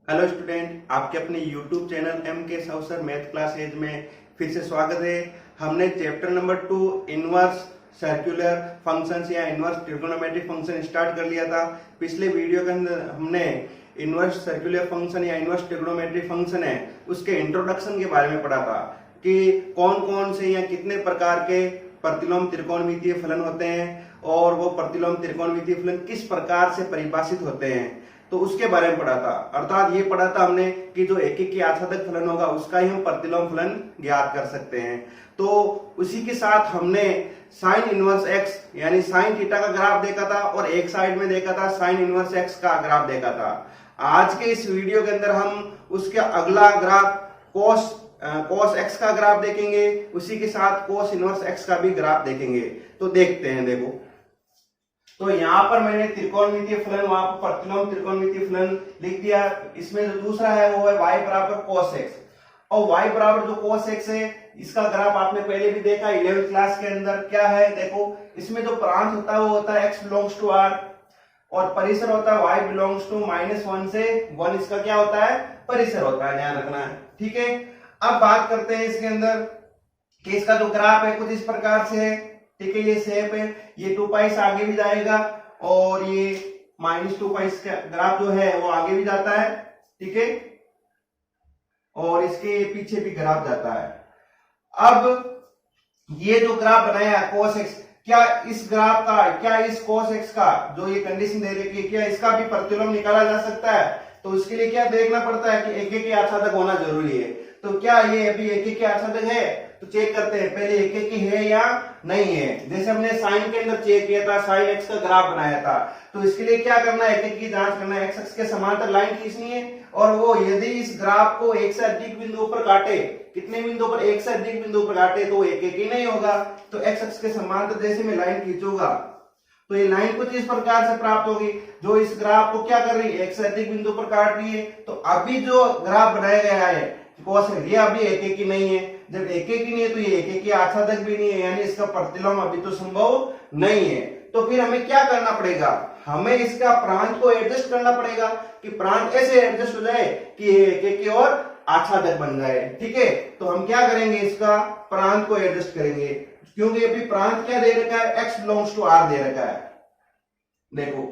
Hello student, आपके अपने YouTube channel M के साहू सर मैथ क्लासेज में फिर से स्वागत है। हमने chapter number 2 inverse circular functions या इनवर्स ट्रिगोनोमेट्रिक फंक्शन स्टार्ट कर लिया था। पिछले वीडियो के अंदर हमने इनवर्स सर्कुलर फंक्शन या इनवर्स ट्रिगोनोमेट्रिक फंक्शन है उसके इंट्रोडक्शन के बारे में पढ़ा था कि कौन कौन से या कितने प्रकार के प्रतिलोम त्रिकोणमितीय फलन होते हैं और वो प्रतिलोम त्रिकोणमितीय फलन किस प्रकार से परिभाषित होते हैं, तो उसके बारे में पढ़ा था। अर्थात ये पढ़ा था हमने कि जो एक की आच्छादक फलन होगा उसका ही हम प्रतिलोम फलन ज्ञात कर सकते हैं। तो उसी के साथ हमने साइन इनवर्स एक्स यानी साइन थीटा का ग्राफ देखा था और एक साइड में देखा था साइन इनवर्स एक्स का ग्राफ देखा था। आज के इस वीडियो के अंदर हम उसके अगला ग्राफ कोस एक्स का ग्राफ देखेंगे, उसी के साथ कोस इनवर्स एक्स का भी ग्राफ देखेंगे। तो देखते हैं। देखो, तो यहाँ पर मैंने त्रिकोणमितीय फलन, वहां पर प्रतिलोम त्रिकोणमितीय फलन लिख दिया। इसमें जो दूसरा है वो है y बराबर cos x, और y बराबर जो cos x है इसका ग्राफ आपने पहले भी देखा 11th क्लास के अंदर। क्या है देखो, इसमें जो प्रांत होता है वो होता है x बिलोंग्स टू r और परिसर होता है y बिलोंग्स टू -1 से 1। इसका क्या होता है? परिसर होता है, ध्यान रखना है। ठीक है, अब बात करते हैं इसके अंदर कि इसका जो ग्राफ है कुछ इस प्रकार से है। ठीक है, ये शेप है, ये 2 पाई से आगे भी जाएगा और ये -2 पाई का ग्राफ जो है वो आगे भी जाता है। ठीक है, और इसके पीछे भी ग्राफ जाता है। अब ये जो ग्राफ बनाया cos x, क्या इस ग्राफ का, क्या इस cos x का जो ये कंडीशन दे रखी है, क्या इसका भी प्रतिलोम निकाला जा सकता है? तो उसके लिए क्या देखना पड़ता है कि एक के आच्छादक होना जरूरी है। तो क्या ये अभी एक के आच्छादक है? तो चेक करते हैं पहले एक की है या नहीं है। जैसे हमने साइन के अंदर चेक किया था, साइन एक्स का ग्राफ बनाया था, तो इसके लिए क्या करना है? एक की जांच करना है, एक्स एक्स के समांतर लाइन खींचनी है और वो यदि इस ग्राफ को एक से अधिक बिंदुओं पर काटे, कितने बिंदुओं पर? एक से अधिक बिंदुओं पर काटे तो एक ही नहीं होगा। तो एक्स एक्स के समांतर जैसे मैं लाइन खींचूंगा तो ये लाइन कुछ इस प्रकार से प्राप्त होगी जो इस ग्राफ को क्या कर रही है? एक से अधिक बिंदु पर काट रही है। तो अभी जो ग्राफ बनाया गया है ये अभी एक ही नहीं है। जब एक ही नहीं है तो ये एक आच्छादक भी नहीं है, यानी इसका प्रतिलोम अभी तो संभव नहीं है। तो फिर हमें क्या करना पड़ेगा? हमें इसका प्रांत को एडजस्ट करना पड़ेगा कि प्रांत ऐसे एडजस्ट हो जाए कि एक की और आच्छादक बन जाए। ठीक है, तो हम क्या करेंगे? इसका प्रांत को एडजस्ट करेंगे, क्योंकि अभी प्रांत क्या दे रखा है? x बिलोंग्स टू r दे रखा है। देखो,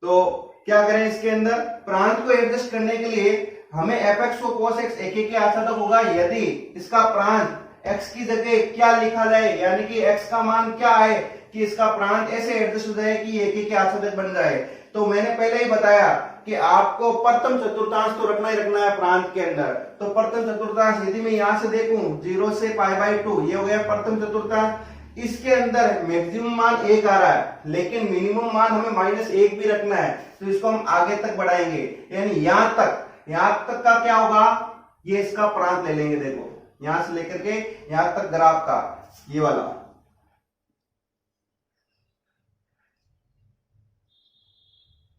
तो क्या करें? इसके अंदर प्रांत को एडजस्ट करने के लिए हमें fx को cos x एक के आच्छादक होगा यदि इसका प्रांत x की जगह क्या लिखा जाए, यानी कि x का मान क्या है कि इसका प्रांत ऐसे एडजस्ट हो जाए कि एक के आच्छादक बन जाए। तो मैंने पहले ही बताया कि आपको प्रथम चतुर्थांश तो रखना ही रखना है प्रांत के अंदर। तो प्रथम चतुर्थांश यदि मैं यहां से देखूं 0 से π/2, ये हो गया प्रथम चतुर्थांश। इसके अंदर मैक्सिमम मान 1 आ रहा है, लेकिन मिनिमम मान हमें -1 भी रखना है। तो इसको हम आगे तक बढ़ाएंगे, यानी यहां तक का क्या होगा? ये इसका प्रांत ले लेंगे। देखो, यहां से लेकर के यहां तक ग्राफ का ये वाला।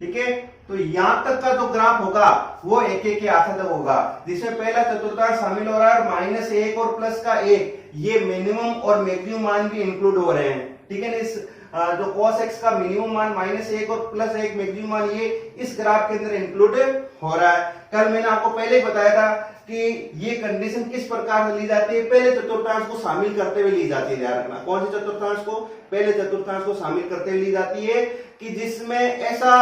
ठीक है, तो यहां तक का जो ग्राफ होगा वो एक के आच्छादक होगा, जिसमें पहला चतुर्थांश शामिल हो रहा है और -1 और प्लस का 1, ये मिनिमम और मैक्सिमम मान भी इंक्लूड हो रहे हैं। ठीक है ना, इस जो cos x का मिनिमम मान -1 और +1 मैक्सिमम मान ये इस ग्राफ के अंदर इंक्लूड हो रहा है। कल मैंने आपको पहले ही बताया था कि ये कंडीशन किस प्रकार से ली जाती है? पहले चतुर्थांश को शामिल करते हुए ली जाती है। ध्यान रखना, कौन सी चतुर्थांश को? पहले चतुर्थांश को शामिल करते हुए ली जाती है कि जिसमें ऐसा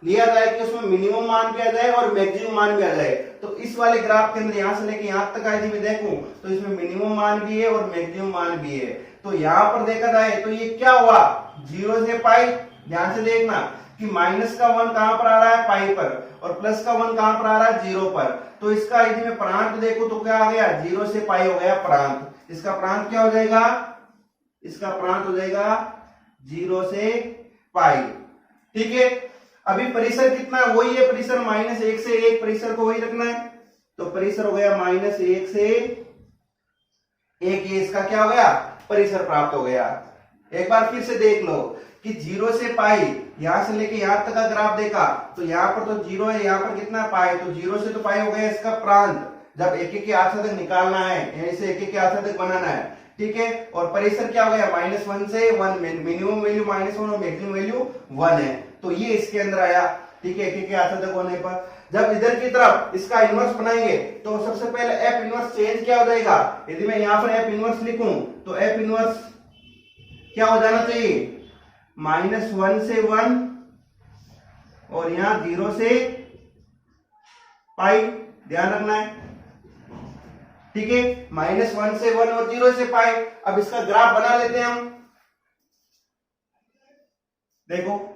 लिया जाए कि उसमें मिनिमम मान भी आ जाए और मैक्सिमम मान भी आ जाए। तो इस वाले ग्राफ के अंदर यहां से लेके यहां तक यदि मैं देखूं तो इसमें मिनिमम मान भी है और मैक्सिमम मान भी है। तो यहां पर देखा जाए तो ये क्या हुआ? 0 से पाई, ध्यान से देखना कि माइनस का 1 कहां पर आ रहा है? पाई पर, और प्लस का 1 कहां पर आ रहा है? 0 पर। तो इसका यदि मैं प्रांत देखूं तो क्या आ गया? 0 से पाई हो गया प्रांत। इसका प्रांत क्या हो जाएगा? इसका प्रांत हो जाएगा 0 से पाई। ठीक है, अभी परिसर कितना है? वही है परिसर, -1 से 1, परिसर को वही रखना है। तो परिसर हो गया -1 से 1, ये इसका क्या हो गया? परिसर प्राप्त हो गया। एक बार फिर से देख लो कि 0 से पाई, यहां से लेके यहां तक का ग्राफ देखा तो यहां पर तो 0 है, यहां पर कितना पाई? तो 0 से तो पाई हो गया इसका प्रांत। जब एक के आच्छादक निकालना है, यानी से एक के आच्छादक बनाना है। ठीक है, और परिसर क्या हो गया? -1 से 1, मिनिमम वैल्यू -1 और मैक्सिमम वैल्यू 1 है। तो ये इसके अंदर आया। ठीक है, के आच्छादक होने पर जब इधर की तरफ इसका इनवर्स बनाएंगे तो सबसे पहले एफ इनवर्स चेंज क्या हो जाएगा, यदि मैं यहां पर एफ इनवर्स लिखूं तो एफ इनवर्स क्या हो जाना चाहिए, -1 से 1 और यहां 0 से पाई, ध्यान रखना है। ठीक है, -1 से 1 और 0 से पाई। अब इसका ग्राफ बना लेते हैं हम। देखो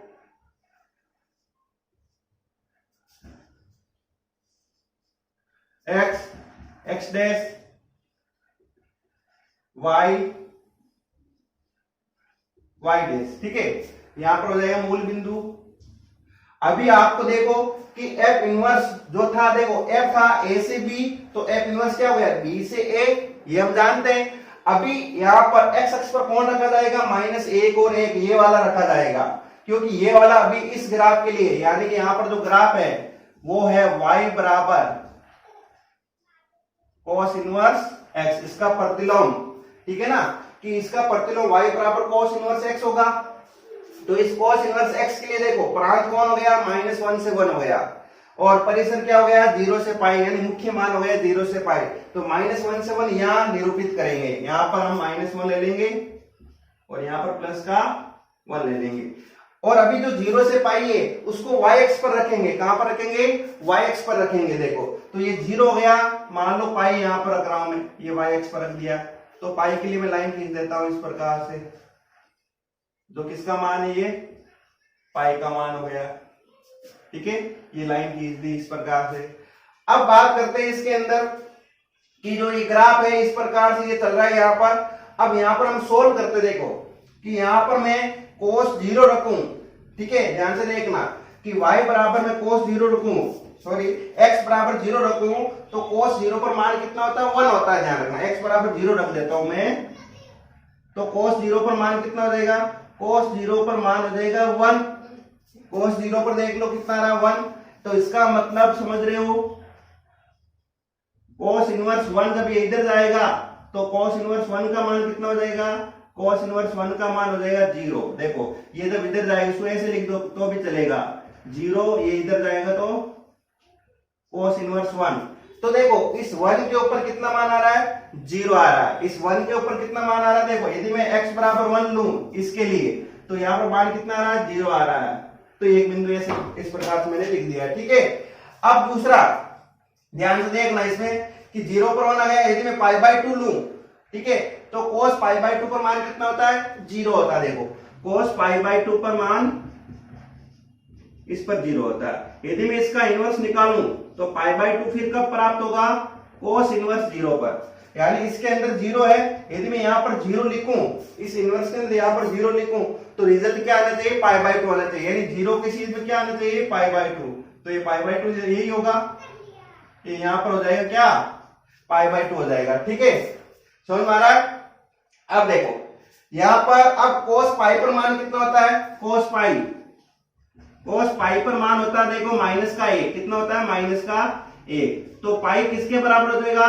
x x dash y y dash, ठीक है, यहां पर हो जाएगा मूल बिंदु। अभी आपको देखो कि f इनवर्स जो था, देखो f था a से b, तो f इनवर्स क्या हो गया b से a, ये हम जानते हैं। अभी यहां पर x अक्ष पर कौन रखा जाएगा, -1 और 1, ये वाला रखा जाएगा, क्योंकि ये वाला अभी इस ग्राफ के लिए, यानी कि यहां पर जो ग्राफ है वो है y बराबर cos इनवर्स x, इसका प्रतिलोम, ठीक है ना, कि इसका प्रतिलोम y बराबर cos इनवर्स x होगा। तो इस cos इनवर्स x के लिए देखो प्रांत कौन हो गया, -1 से 1 हो गया, और परिसर क्या हो गया 0 से पाई, यानी मुख्य मान हो गया 0 से पाई। तो -1 से 1 यहां निरूपित करेंगे, यहां पर हम -1 ले लेंगे और यहां पर प्लस का 1 ले लेंगे, और अभी जो 0 से पाई है उसको y अक्ष पर रखेंगे। कहां पर रखेंगे, y अक्ष पर रखेंगे। देखो तो ये 0 हो गया, मान लो पाई यहां पर रख रहा हूं मैं, ये y अक्ष पर रख दिया, तो पाई के लिए मैं लाइन खींच देता हूं इस प्रकार से, जो किसका मान है, ये पाई का मान हो गया, ठीक है, ये लाइन खींच दी इस प्रकार से। अब बात करते हैं इसके अंदर कि जो ये ग्राफ है इस प्रकार से ये चल रहा है यहाँ पर। अब यहाँ पर हम सोल्व करते, देखो कि यहाँ पर मैं cos 0 रखूं, ठीक है, ध्यान से देखना कि y बराबर मैं cos 0 रखूं, सॉरी x बराबर 0 रखूं, तो cos 0 पर मान कितना होता है, 1 होता है, ध्यान रखना। x बराबर 0 रख देता हूं मैं, तो cos 0 पर मान कितना हो जाएगा, cos 0 पर मान हो जाएगा 1, cos 0 पर देख लो कितना रहा 1, तो इसका मतलब समझ रहे हो, cos इनवर्स 1 जब ये इधर जाएगा तो cos इनवर्स 1 का मान कितना हो जाएगा, cos इनवर्स 1 का मान हो जाएगा 0। देखो ये जब इधर जाएगा, इसको ऐसे लिख दो तो भी चलेगा, 0, ये इधर जाएगा तो cos इनवर्स 1। तो देखो इस 1 के ऊपर कितना मान आ रहा है, 0 आ रहा है। इस 1 के ऊपर कितना मान आ रहा है, देखो यदि मैं x बराबर 1 लूं इसके लिए, तो यहाँ पर मान कितना आ रहा है, 0 आ रहा है। तो एक बिंदु ऐसे इस प्रकार से मैंने लिख दिया, ठीक है। अब दूसरा ध्यान से देखना इसमें कि 0 पर 1 आ गया, यदि मैं π/2 लूं, ठीक है, तो cos π/2 पर मान कितना होता है, 0 होता है। देखो cos π/2 पर मान इस पर 0 होता है। यदि मैं इसका इनवर्स निकालूं तो π/2 फिर कब प्राप्त होगा, cos इनवर्स 0 पर, यानी इसके अंदर 0 है। यदि मैं यहाँ पर 0 लिखूं, इस इनवर्स के अंदर यहाँ पर 0 लिखूं, तो रिजल्ट क्या आना चाहिए, π/2 आना चाहिए, यानी 0 की चीज में क्या आना चाहिए, π/2। तो ये π/2 यही होगा, ये यहाँ पर हो जाएगा क्या, π/2 हो जाएगा, ठीक है, समझ में आ रहा है। अब देखो यहाँ पर अब cos पाई पर मान कितना होता है, cos पाई पर मान होता है, देखो -1, कितना होता है, -1। तो पाई किसके बराबर हो जाएगा,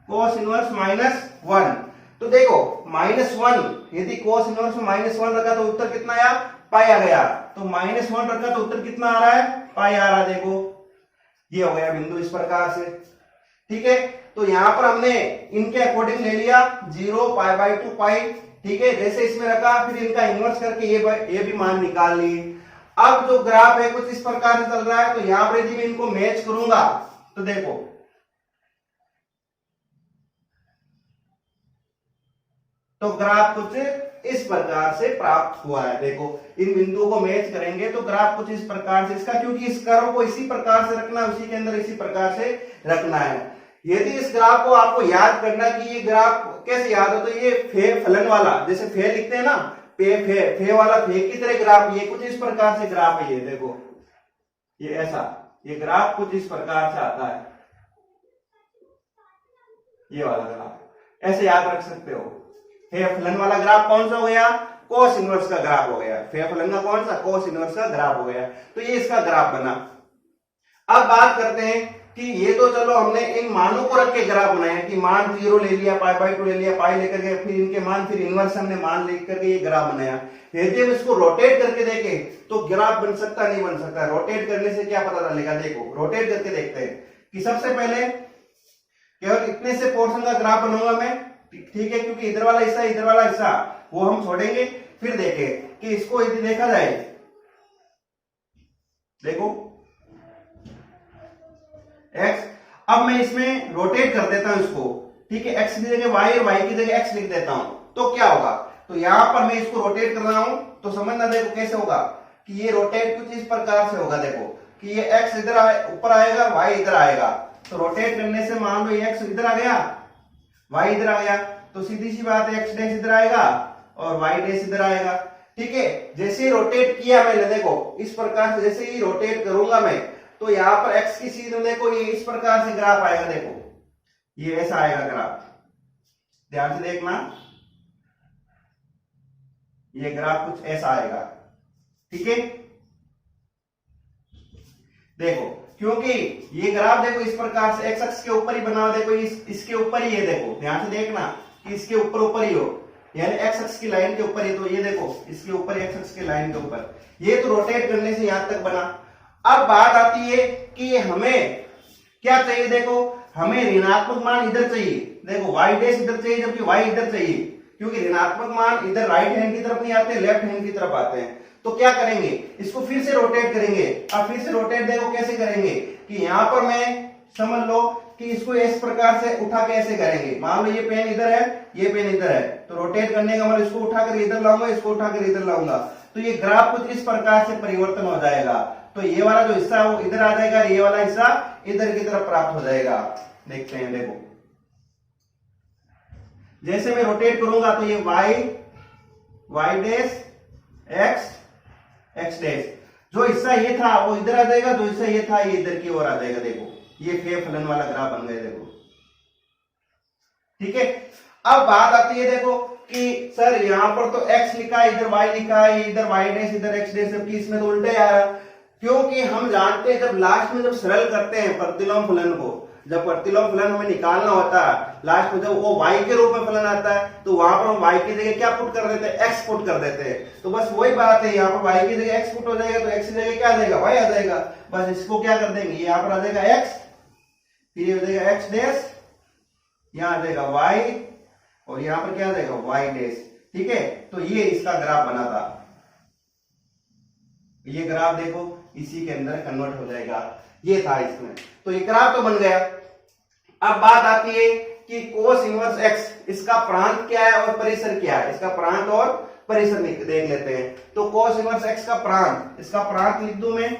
cos इनवर्स -1। तो देखो -1, यदि cos इनवर्स में -1 रखा तो उत्तर कितना आया, पाई आ गया। तो -1 रखा तो उत्तर कितना आ रहा है, पाई आ रहा है। देखो ये हो गया बिंदु इस प्रकार से, ठीक है। तो यहां पर हमने इनके अकॉर्डिंग ले लिया 0, π/2 पाई, ठीक है, जैसे इसमें रखा, फिर इनका इनवर्स करके ये भी मान निकाल लिए। अब जो ग्राफ है कुछ इस प्रकार से चल रहा है, तो यहां पर यदि मैं इनको मैच करूंगा तो देखो तो ग्राफ कुछ इस प्रकार से प्राप्त हुआ है। देखो इन बिंदुओं को मैच करेंगे तो ग्राफ कुछ इस प्रकार से इसका, क्योंकि इस कर्व को इसी प्रकार से रखना है, उसी के अंदर इसी प्रकार से रखना है। यदि इस ग्राफ को आपको याद करना कि ये ग्राफ कैसे याद हो, तो ये फे फलन वाला, जैसे फे लिखते हैं ना, फे वाला फे की तरह ग्राफ, ये कुछ इस प्रकार से ग्राफ है। ये देखो ये ऐसा, ये ग्राफ कुछ इस प्रकार से आता है, ये वाला ग्राफ ऐसे याद रख सकते हो। फे फलन वाला ग्राफ कौन सा हो गया, cos इनवर्स का ग्राफ हो गया। फे फलन का कौन सा, cos इनवर्स का ग्राफ हो गया। तो ये इसका ग्राफ बना। अब बात करते हैं कि ये तो चलो हमने इन मानों को रख के ग्राफ बनाया कि मान 0 ले लिया, π/2 ले लिया, पाई लेकर के फिर इनके मान, फिर इनवर्स हमने मान लेकर के ये ग्राफ बनाया। यदि हम इसको रोटेट करके देखें तो ग्राफ बन सकता नहीं बन सकता। रोटेट करने से क्या पता चलेगा, देखो रोटेट करके देखते हैं कि सबसे पहले केवल इतने से पोर्शन का ग्राफ बनाऊंगा मैं, ठीक है, क्योंकि इधर वाला हिस्सा वो हम छोड़ेंगे। फिर देखें कि इसको यदि देखा जाए, देखो x, अब मैं इसमें रोटेट कर देता हूं इसको, ठीक है, x की जगह y और y की जगह x लिख देता हूं, तो क्या होगा, तो यहां पर मैं इसको रोटेट कर रहा हूं तो समझना, देखो कैसे होगा कि ये रोटेट कुछ इस प्रकार से होगा। देखो कि ये x इधर ऊपर आएगा, y इधर आएगा, तो रोटेट करने से मान लो ये x इधर आ गया, y इधर आ गया, तो सीधी सी बात है x डैश इधर आएगा और y डैश इधर आएगा, ठीक है। जैसे ही रोटेट किया मैंने, देखो इस प्रकार से जैसे ही रोटेट करूंगा मैं, तो यहां पर x की सीध में देखो ये इस प्रकार से ग्राफ आएगा, देखो ये ऐसा आएगा ग्राफ, ध्यान से देखना, ये ग्राफ कुछ ऐसा आएगा, ठीक है। देखो क्योंकि ये ग्राफ देखो इस प्रकार से x अक्ष के ऊपर ही बना हुआ, देखो इसके ऊपर ही है, देखो ध्यान से देखना कि इसके ऊपर ही हो, यानी x अक्ष की लाइन के ऊपर ही, तो ये देखो इसके ऊपर x अक्ष की लाइन के ऊपर, ये तो रोटेट करने से यहां तक बना। अब बात आती है कि हमें क्या चाहिए, देखो हमें ऋणात्मक मान इधर चाहिए, देखो y डैश इधर चाहिए जबकि y इधर चाहिए, क्योंकि ऋणात्मक मान इधर राइट हैंड की तरफ नहीं आते, लेफ्ट हैंड की तरफ आते हैं। तो क्या करेंगे, इसको फिर से रोटेट करेंगे। अब फिर से रोटेट देखो कैसे करेंगे कि यहां पर मैं समझ लो कि इसको इस प्रकार से उठा के ऐसे करेंगे, मान लो ये पेन इधर है, ये पेन इधर है, तो रोटेट करने का मतलब इसको उठाकर इधर लाऊंगा, इसको उठाकर इधर लाऊंगा, तो ये ग्राफ कुछ इस प्रकार से परिवर्तन हो जाएगा। तो ये वाला जो हिस्सा है वो इधर आ जाएगा, ये वाला हिस्सा इधर की तरफ प्राप्त हो जाएगा। देखते हैं, देखो जैसे मैं रोटेट करूंगा तो ये y डैश x डैश, जो हिस्सा ये था वो इधर आ जाएगा, जो हिस्सा ये था ये इधर की ओर आ जाएगा। देखो ये फेर फलन वाला ग्राफ बन गया, देखो ठीक है। अब बात आती है देखो कि सर यहां पर तो x लिखा है, इधर y लिखा है, इधर y डैश इधर x डैश, जबकि इसमें तो उल्टा आ रहा, क्योंकि हम जानते हैं जब लास्ट में जब सरल करते हैं प्रतिलोम फलन को, जब प्रतिलोम फलन हमें निकालना होता है लास्ट में, जब वो y के रूप में फलन आता है तो वहां पर हम y की जगह क्या पुट कर देते हैं, x पुट कर देते हैं। तो बस वही बात है, यहाँ पर y की जगह x पुट हो जाएगा, तो x की जगह क्या आ जाएगा, y आ जाएगा। बस इसको क्या कर देंगे, यहाँ पर आ जाएगा x, फिर ये हो जाएगा x डैश, यहाँ आ जाएगा y, और यहाँ पर क्या आ जाएगा y डैश, ठीक है। तो ये इसका ग्राफ बना था, ये ग्राफ देखो इसी के अंदर कन्वर्ट हो जाएगा, ये था इसमें, तो ये ग्राफ तो बन गया। अब बात आती है कि कोस इनवर्स x, इसका प्रांत क्या है और परिसर क्या है, इसका प्रांत और परिसर देख लेते हैं। तो कोस इनवर्स x का प्रांत, इसका प्रांत लिख दूं मैं,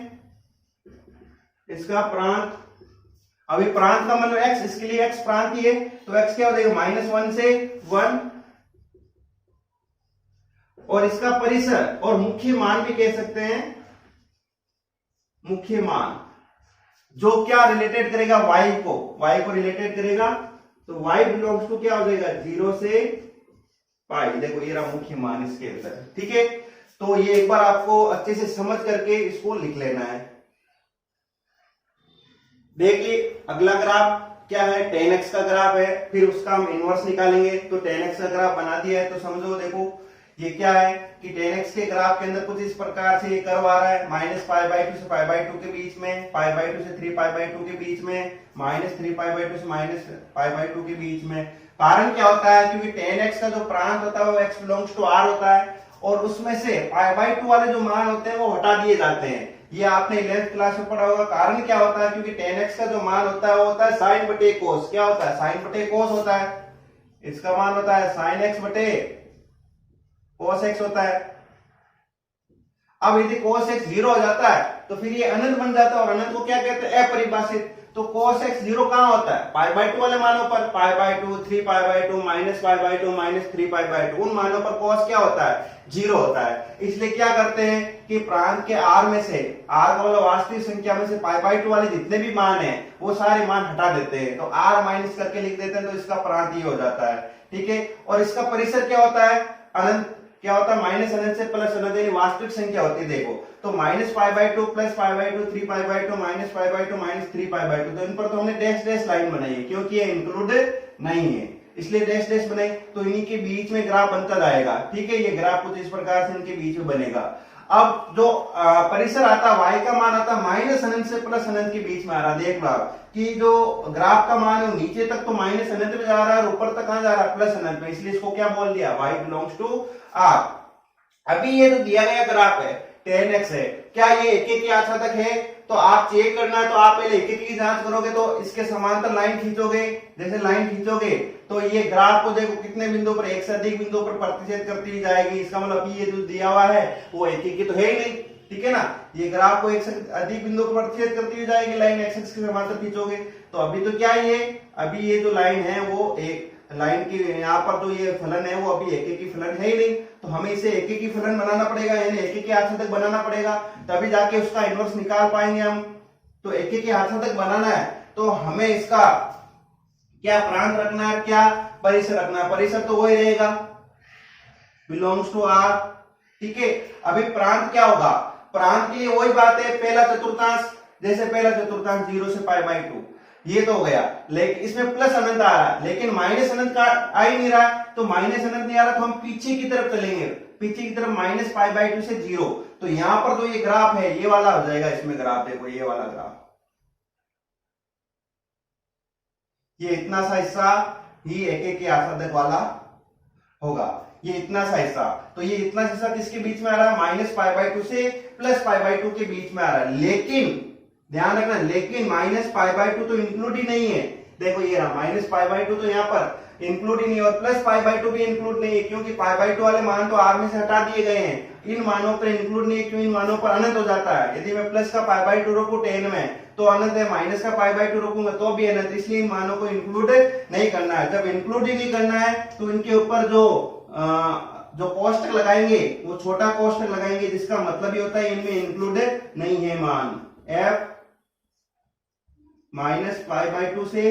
इसका प्रांत, अभी प्रांत का मतलब x, इसके लिए x प्रांत ही है, तो x क्या हो जाएगा -1 से 1, और इसका परिसर और मुख्य मान भी कह सकते हैं, मुख्य मान जो क्या रिलेटेड करेगा y को रिलेटेड करेगा, तो y बिलोंग्स टू क्या हो जाएगा 0 से पाई, देखो ये रहा मुख्य मान इसके अंदर, ठीक है। तो ये एक बार आपको अच्छे से समझ करके इसको लिख लेना है। देखिए अगला ग्राफ क्या है, tan x का ग्राफ है, फिर उसका हम इनवर्स निकालेंगे, तो tan x का ग्राफ बना दिया है, तो समझो देखो ये क्या है कि tan x के ग्राफ के अंदर कुछ इस प्रकार से ये कर्व आ रहा है, -π/2 से π/2 के बीच में, π/2 से 3π/2 के बीच में, -3π/2 से -π/2 के बीच में। कारण क्या होता है, क्योंकि tan x का जो प्रांत होता है वो x बिलोंग्स टू r होता है, और उसमें से π/2 वाले जो मान होते हैं वो हटा दिए जाते हैं, ये आपने 11th क्लास में पढ़ा होगा। कारण क्या होता है, क्योंकि tan x का जो मान होता है वो होता है sin बटे cos, क्या होता है sin बटे cos होता है, इसका मान होता है sin x बटे cos x होता है। अब यदि cos x 0 हो जाता है तो फिर ये अनंत बन जाता है, और अनंत को क्या कहते हैं, अपरिभाषित। तो cos x 0 कहां होता है, π/2 वाले मानों पर, π/2, 3π/2, -π/2, -3π/2, उन मानों पर cos क्या होता है 0 होता है। इसलिए क्या करते हैं कि प्रांत के r में से, r का मतलब वास्तविक संख्या में से π/2 वाले जितने भी मान हैं वो सारे मान हटा देते हैं, तो r माइनस करके लिख देते हैं, तो इसका प्रांत ये हो जाता है, ठीक है। और इसका परिसर क्या होता है, अनंत क्या होता है माइनस अनंत से प्लस अनंत यानी वास्तविक संख्या होती है। देखो तो minus pi by two plus pi by two 3 pi by two minus pi by two minus 3 pi by two, तो इन पर तो हमने डैश डैश लाइन बनाई है क्योंकि ये इंक्लूड नहीं है इसलिए डैश डैश बनाई, तो इन्हीं के बीच में ग्राफ बनता जाएगा। ठीक है, ये ग्राफ कुछ इस प्रकार से इनके बीच में बनेगा। अब जो परिसर आता है y का मान आता है माइनस अनंत से प्लस अनंत के बीच में आ रहा है। देख लो आप कि जो ग्राफ का मान है वो नीचे तक तो माइनस अनंत में जा रहा है और ऊपर तक कहां जा रहा है प्लस अनंत में, इसलिए इसको क्या बोल दिया y बिलोंग्स टू r। अभी ये जो दिया गया ग्राफ है 10x है, क्या ये एक एक की आच्छादक है? तो आप चेक करना है तो आप पहले एक एक की जांच करोगे तो इसके समांतर लाइन खींचोगे, जैसे लाइन खींचोगे तो ये ग्राफ को देखो कितने बिंदु पर, एक से अधिक बिंदु पर प्रतिच्छेद करती हुई जाएगी। इसका मतलब ये जो दिया हुआ है वो एक एक की तो है ही नहीं, ठीक है ना। ये ग्राफ को एक से अधिक बिंदु पर प्रतिच्छेद करती हुई जाएगी, लाइन एक्स एक्सिस के समांतर खींचोगे तो अभी तो क्या ये अभी ये जो लाइन है वो एक लाइन की यहाँ पर जो ये फलन है वो अभी एक एक की फलन है ही नहीं, तो हमें इसे एक एक की फलन बनाना पड़ेगा यानी एक एक के आच्छादक बनाना पड़ेगा, तभी जाके उसका इनवर्स निकाल पाएंगे हम। तो एक एक के आच्छादक बनाना है तो हमें इसका क्या प्रांत रखना है, क्या परिसर रखना है। परिसर तो वही रहेगा बिलोंग्स टू आर। ठीक है, अभी प्रांत क्या होगा, प्रांत के लिए वही बात है पहला चतुर्थांश, जैसे पहला चतुर्थांश 0 से पाई बाई 2 ये तो हो गया, लेकिन इसमें प्लस अनंत आ रहा है लेकिन माइनस अनंत का आ ही नहीं रहा, तो माइनस अनंत नहीं आ रहा तो हम पीछे की तरफ चलेंगे, पीछे की तरफ माइनस पाई बाई 2 से 0, तो यहां पर जो ये ग्राफ है ये वाला हो जाएगा। इसमें ग्राफ देखो ये वाला ग्राफ, ये इतना सा हिस्सा ही एक एक के आच्छादक वाला होगा, ये इतना सा हिस्सा, तो ये इतना हिस्सा किसके बीच में आ रहा है माइनस पाई बाई 2 से प्लस पाई बाई 2 के बीच में आ रहा है, लेकिन ध्यान रखना लेकिन माइनस पाई बाई 2 तो इंक्लूड ही नहीं है। देखो ये रहा माइनस पाई बाई 2 तो यहाँ पर इंक्लूड ही नहीं और प्लस पाई बाई 2 भी इंक्लूड नहीं है क्योंकि पाई बाई 2 वाले मान तो आर में से हटा दिए गए हैं, इन मानों पर इंक्लूड नहीं है क्यों, इन मानों पर अनंत हो जाता है। यदि मैं प्लस का पाई बाई 2 रोकू 10 में तो अनंत है, माइनस का पाई बाई 2 रोकूंगा तो भी अनंत, इसलिए इन मानों को इंक्लूड नहीं करना है। जब इंक्लूड ही नहीं करना है तो इनके ऊपर जो कोष्टक लगाएंगे वो छोटा कोष्टक लगाएंगे, जिसका मतलब ये होता है इनमें इंक्लूड नहीं है मान f माइनस पाई बाई 2 से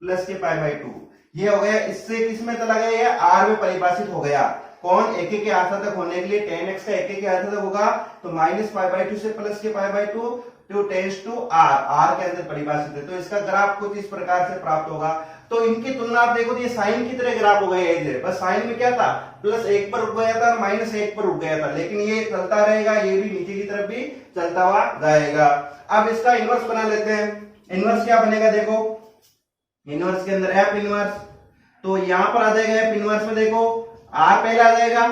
प्लस के पाई बाई 2, ये हो गया। इससे किसमें चला गया, ये आर में परिभाषित हो गया। कौन एक एक के आच्छादक होने के लिए 10x का एक एक के आच्छादक होगा तो माइनस पाई बाई 2 से प्लस के pi by 2 to tense to R, R के अंदर परिभाषित है। तो इसका ग्राफ कुछ इस प्रकार से प्राप्त होगा। तो इनकी तुलना आप देखो तो ये साइन की तरह ग्राफ हो गए, बस साइन में क्या था प्लस 1 पर रुक गया था और माइनस 1 पर रुक गया था, लेकिन ये चलता रहेगा, ये भी नीचे की तरफ भी चलता हुआ जाएगा। अब इसका इनवर्स बना लेते हैं। इनवर्स क्या बनेगा, देखो इनवर्स के अंदर एफ इनवर्स, तो यहां पर आ जाएगा एफ इनवर्स में देखो आर पहले आ जाएगा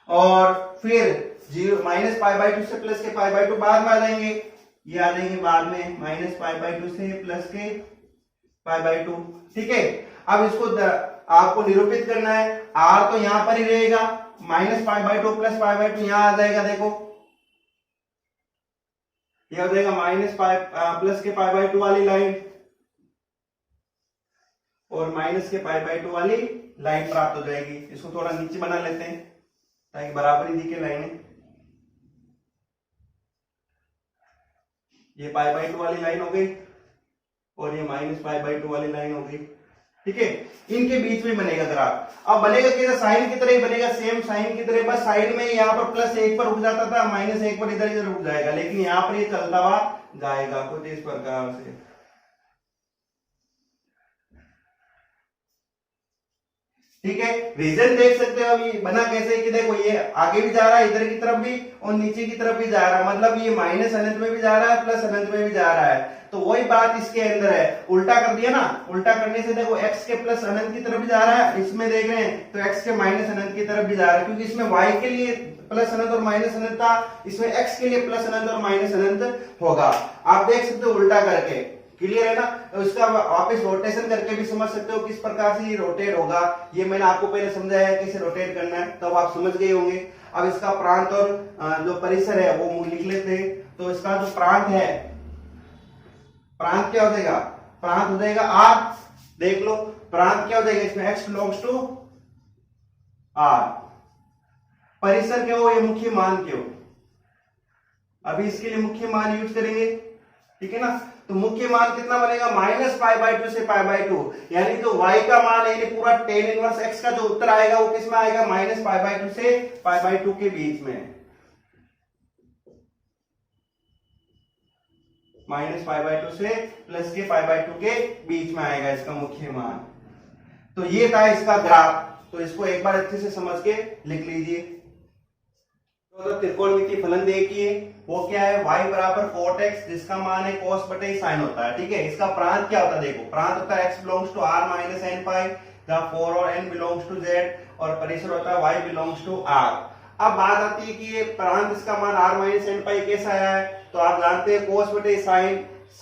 और फिर 0 माइनस पाई बाई 2 से प्लस के पाई बाई 2 बाद में आ जाएंगे, ये आ जाएंगे बाद में माइनस पाई बाई 2 से प्लस के पाई बाई 2। ठीक है, अब इसको आपको निरूपित करना है, आर तो यहां पर ही रहेगा, minus pi by 2 plus pi by 2 यहां आ जाएगा, देखो ये हो जाएगा माइनस पाई प्लस के पाई बाई 2 वाली लाइन और माइनस के पाई बाई 2 वाली लाइन प्राप्त हो जाएगी। इसको थोड़ा नीचे बना लेते हैं ताकि बराबरी दिखे लाइनें। ये पाई बाई 2 वाली लाइन हो गई और ये माइनस पाई बाई 2 वाली लाइन हो गई। ठीक है, इनके बीच में बनेगा ग्राफ। अब बनेगा कैसे, साइन की तरह ही बनेगा, सेम साइन की तरह, बस साइड में यहाँ पर प्लस 1 पर रुक जाता था, माइनस 1 पर इधर इधर रुक जाएगा, लेकिन यहाँ पर ये चलता हुआ जाएगा कुछ इस प्रकार से। ठीक है, रीजन देख सकते हो अभी बना कैसे कि देखो ये आगे भी जा रहा है, इधर की तरफ भी और नीचे की तरफ भी जा रहा है, मतलब ये माइनस अनंत में भी जा रहा है प्लस अनंत में भी जा रहा है। तो वही बात इसके अंदर है, उल्टा कर दिया ना, उल्टा करने से देखो x के प्लस अनंत की तरफ भी जा रहा है, इसमें देख रहे हैं तो x के माइनस अनंत की तरफ भी जा रहा है, क्योंकि इसमें y के लिए प्लस अनंत और माइनस अनंत था, इसमें x के लिए प्लस अनंत और माइनस अनंत होगा। आप देख सकते हो उल्टा करके, क्लियर है ना। तो इसका वापस रोटेशन करके भी समझ सकते हो किस प्रकार से ये रोटेट होगा, ये मैंने आपको पहले समझाया है कैसे रोटेट करना है, तब आप समझ गए होंगे। अब इसका प्रांत और जो परिसर है वो लिख लेते हैं। तो इसका जो प्रांत है, प्रांत क्या हो जाएगा, प्रांत हो जाएगा आर, देख लो प्रांत क्या हो जाएगा, इसमें x बिलोंग्स टू आर। परिसर क्या हो, ये मुख्य मान क्यों, अभी इसके लिए मुख्य मान यूज करेंगे, ठीक है ना। तो मुख्य मान कितना बनेगा, -π/2 से π/2, यानी तो y का मान यानी पूरा tan इनवर्स x का जो उत्तर आएगा वो किस में आएगा, -π/2 से π/2 के बीच में, -π/2 से प्लस के π/2 के बीच में आएगा इसका मुख्य मान। तो ये था इसका ग्राफ, तो इसको एक बार अच्छे से समझ के लिख लीजिए। तो त्रिकोणमितीय फलन देखिए, वो क्या है, y बराबर cot x जिसका मान है cos बटे sin होता है, ठीक है। इसका प्रांत क्या होता है, देखो प्रांत होता है x belongs to r minus n pi, जहां 4 और n बिलोंग्स टू z, और परिसर होता है y बिलोंग्स टू r। अब बात आती है कि ये प्रांत इसका मान r माइनस n पाई कैसा आया है, तो आप जानते हैं cos बटे sin,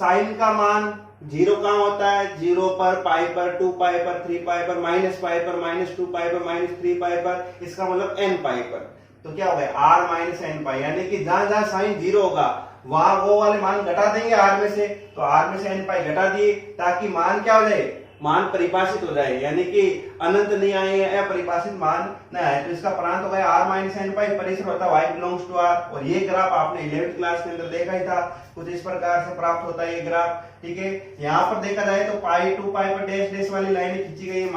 sin का मान 0 कहां होता है, 0 पर, पाई पर, 2 पाई पर, 3 पाई पर, पाई पर, -2 पाई पर, -3 पाई पर, इसका मतलब n पाई पर। तो क्या हो गया r माइनस n पाई, यानी कि जहां जहां साइन 0 होगा वहां वो वाले मान घटा देंगे r में से, तो r में से n पाई घटा दिए ताकि मान क्या हो जाए, मान परिभाषित हो जाए, यानी कि अनंत नहीं आए, अपरिभाषित मान न आए। तो इसका प्रांत हो गया r माइनस n पाई, परिसर होता है y बिलोंग्स टू r। और ये ग्राफ आपने 11th क्लास के अंदर देखा ही था, कुछ इस प्रकार से प्राप्त होता है ये ग्राफ, ठीक है। यहाँ पर देखा जाए तो पाई 2 पाई पर डैश डैश वाली लाइनें खींची गई है, -π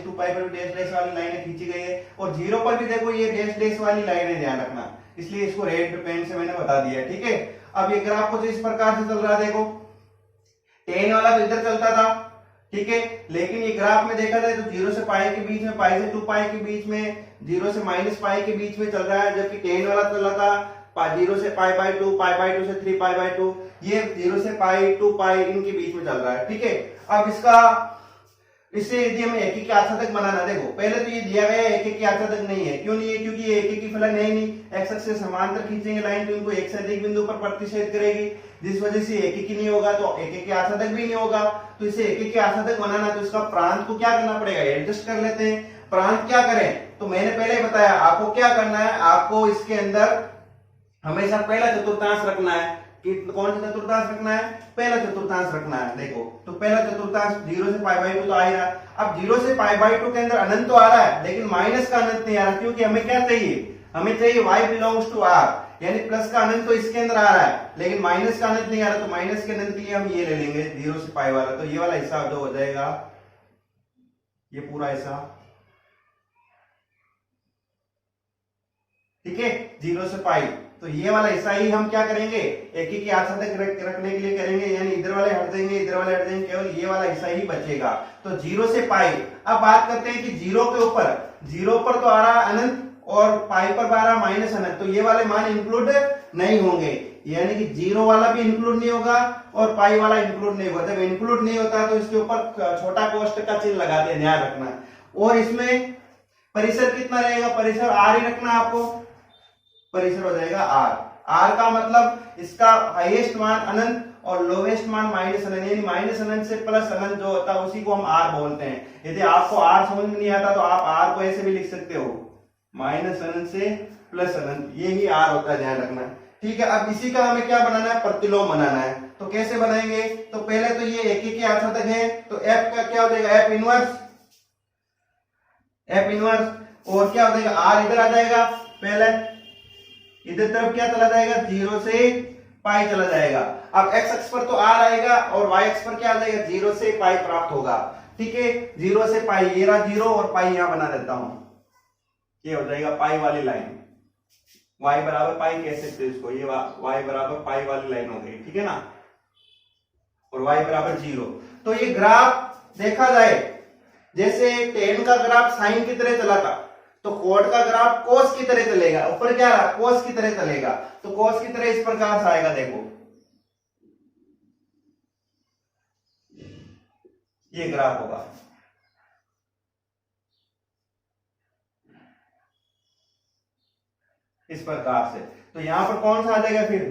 -2 पाई पर डैश डैश वाली लाइनें खींची गई है, और 0 पर भी देखो ये डैश डैश वाली लाइनें, ध्यान रखना, इसलिए इसको रेड पेन से मैंने बता दिया, ठीक है। अब ये ग्राफ कुछ इस प्रकार से चल रहा है, देखो tan वाला तो इधर चलता था, ठीक है, लेकिन ये ग्राफ में देखा जाए तो 0 से पाई के बीच में, पाई से 2 पाई के बीच में, 0 से -π के बीच में चल रहा है, जबकि tan वाला चला था 0 से π/2, π/2 से 3π/2, ये 0 से पाई 2 पाई इनके बीच में चल रहा है, ठीक है। अब इससे यदि हमें एक की आच्छादक बनाना, देखो पहले तो ये दिया गया एक की आच्छादक नहीं है, क्यों नहीं है, क्योंकि ये एक की फलन है ही नहीं, x अक्ष से समांतर खींचेंगे लाइन तो इनको एक से अधिक बिंदु पर प्रतिच्छेद करेगी, जिस वजह से एक की नहीं होगा तो एक की आच्छादक भी नहीं होगा। तो इसे एक की आच्छादक बनाना, तो इसका प्रांत को क्या करना पड़ेगा, एडजस्ट कर लेते हैं। प्रांत क्या करें, तो मैंने पहले बताया आपको क्या करना है, आपको इसके अंदर हमेशा पहला चतुर्थांश रखना है। कि कौन सा चतुर्थांश रखना है, पहला चतुर्थांश रखना है। देखो तो पहला चतुर्थांश 0 से π/2 तो आ ही रहा है। अब 0 से π/2 के अंदर अनंत तो आ रहा है, लेकिन माइनस का अनंत नहीं आ रहा, क्योंकि हमें क्या चाहिए, हमें चाहिए y बिलोंग्स टू r, यानी प्लस का अनंत तो इसके अंदर आ रहा है, लेकिन माइनस का अनंत नहीं आ रहा, तो माइनस के अनंत के लिए हम ये ले लेंगे 0 से पाई वाला, तो ये वाला हिस्सा जो हो जाएगा, ये पूरा हिस्सा, ठीक है, 0 से पाई। तो ये वाला हिस्सा ही हम क्या करेंगे, एक ही की आच्छादक रखने के लिए करेंगे, यानी इधर वाले हट देंगे, इधर वाले हट देंगे, केवल ये वाला हिस्सा ही बचेगा। तो 0 से पाई। अब बात करते हैं कि 0 के ऊपर, 0 पर तो आ रहा है अनंत और पाई पर आ रहा है माइनस अनंत, तो ये वाले मान इंक्लूड नहीं होंगे, यानी कि 0 वाला भी इंक्लूड नहीं होगा और पाई वाला इंक्लूड नहीं होगा। जब इंक्लूड नहीं होता तो इसके ऊपर छोटा कोष्टक का चिन्ह लगाते हैं, ध्यान रखना। और इसमें परिसर कितना रहेगा, परिसर r ही रखना आपको, परिसर हो जाएगा r का मतलब इसका हाईएस्ट मान अनंत और लोवेस्ट मान माइनस अनंत, यानी माइनस अनंत से प्लस अनंत जो होता है उसी को हम r बोलते हैं। यदि आपको r समझ में नहीं आता तो आप r को ऐसे भी लिख सकते हो, माइनस अनंत से प्लस अनंत, ये ही r होता है, ध्यान रखना, ठीक है। अब इसी का हमें क्या बनाना है, प्रतिलोम बनाना है। तो कैसे बनाएंगे, तो पहले तो ये एक ही के आच्छादक है, तो f का क्या हो जाएगा, f इनवर्स, और क्या हो जाएगा, r इधर आ जाएगा, पहले इधर तरफ क्या चला जाएगा, 0 से पाई चला जाएगा। अब x अक्ष पर तो r आएगा और y अक्ष पर क्या आ जाएगा, 0 से पाई प्राप्त होगा, ठीक है। 0 से पाई, ये रहा 0 और पाई यहां बना देता हूं, ये हो जाएगा पाई वाली लाइन, y बराबर पाई कह सकते हो इसको, ये y बराबर पाई वाली लाइन हो गई, ठीक है ना, और y बराबर 0। तो ये ग्राफ देखा जाए जैसे tan का ग्राफ साइन की तरह चला था, तो कोट का ग्राफ कोस की तरह चलेगा, ऊपर क्या रहा, कोस की तरह चलेगा, तो कोस की तरह इस प्रकार से आएगा, देखो ये ग्राफ होगा, इस प्रकार से। तो यहां पर कौन सा आ जाएगा, फिर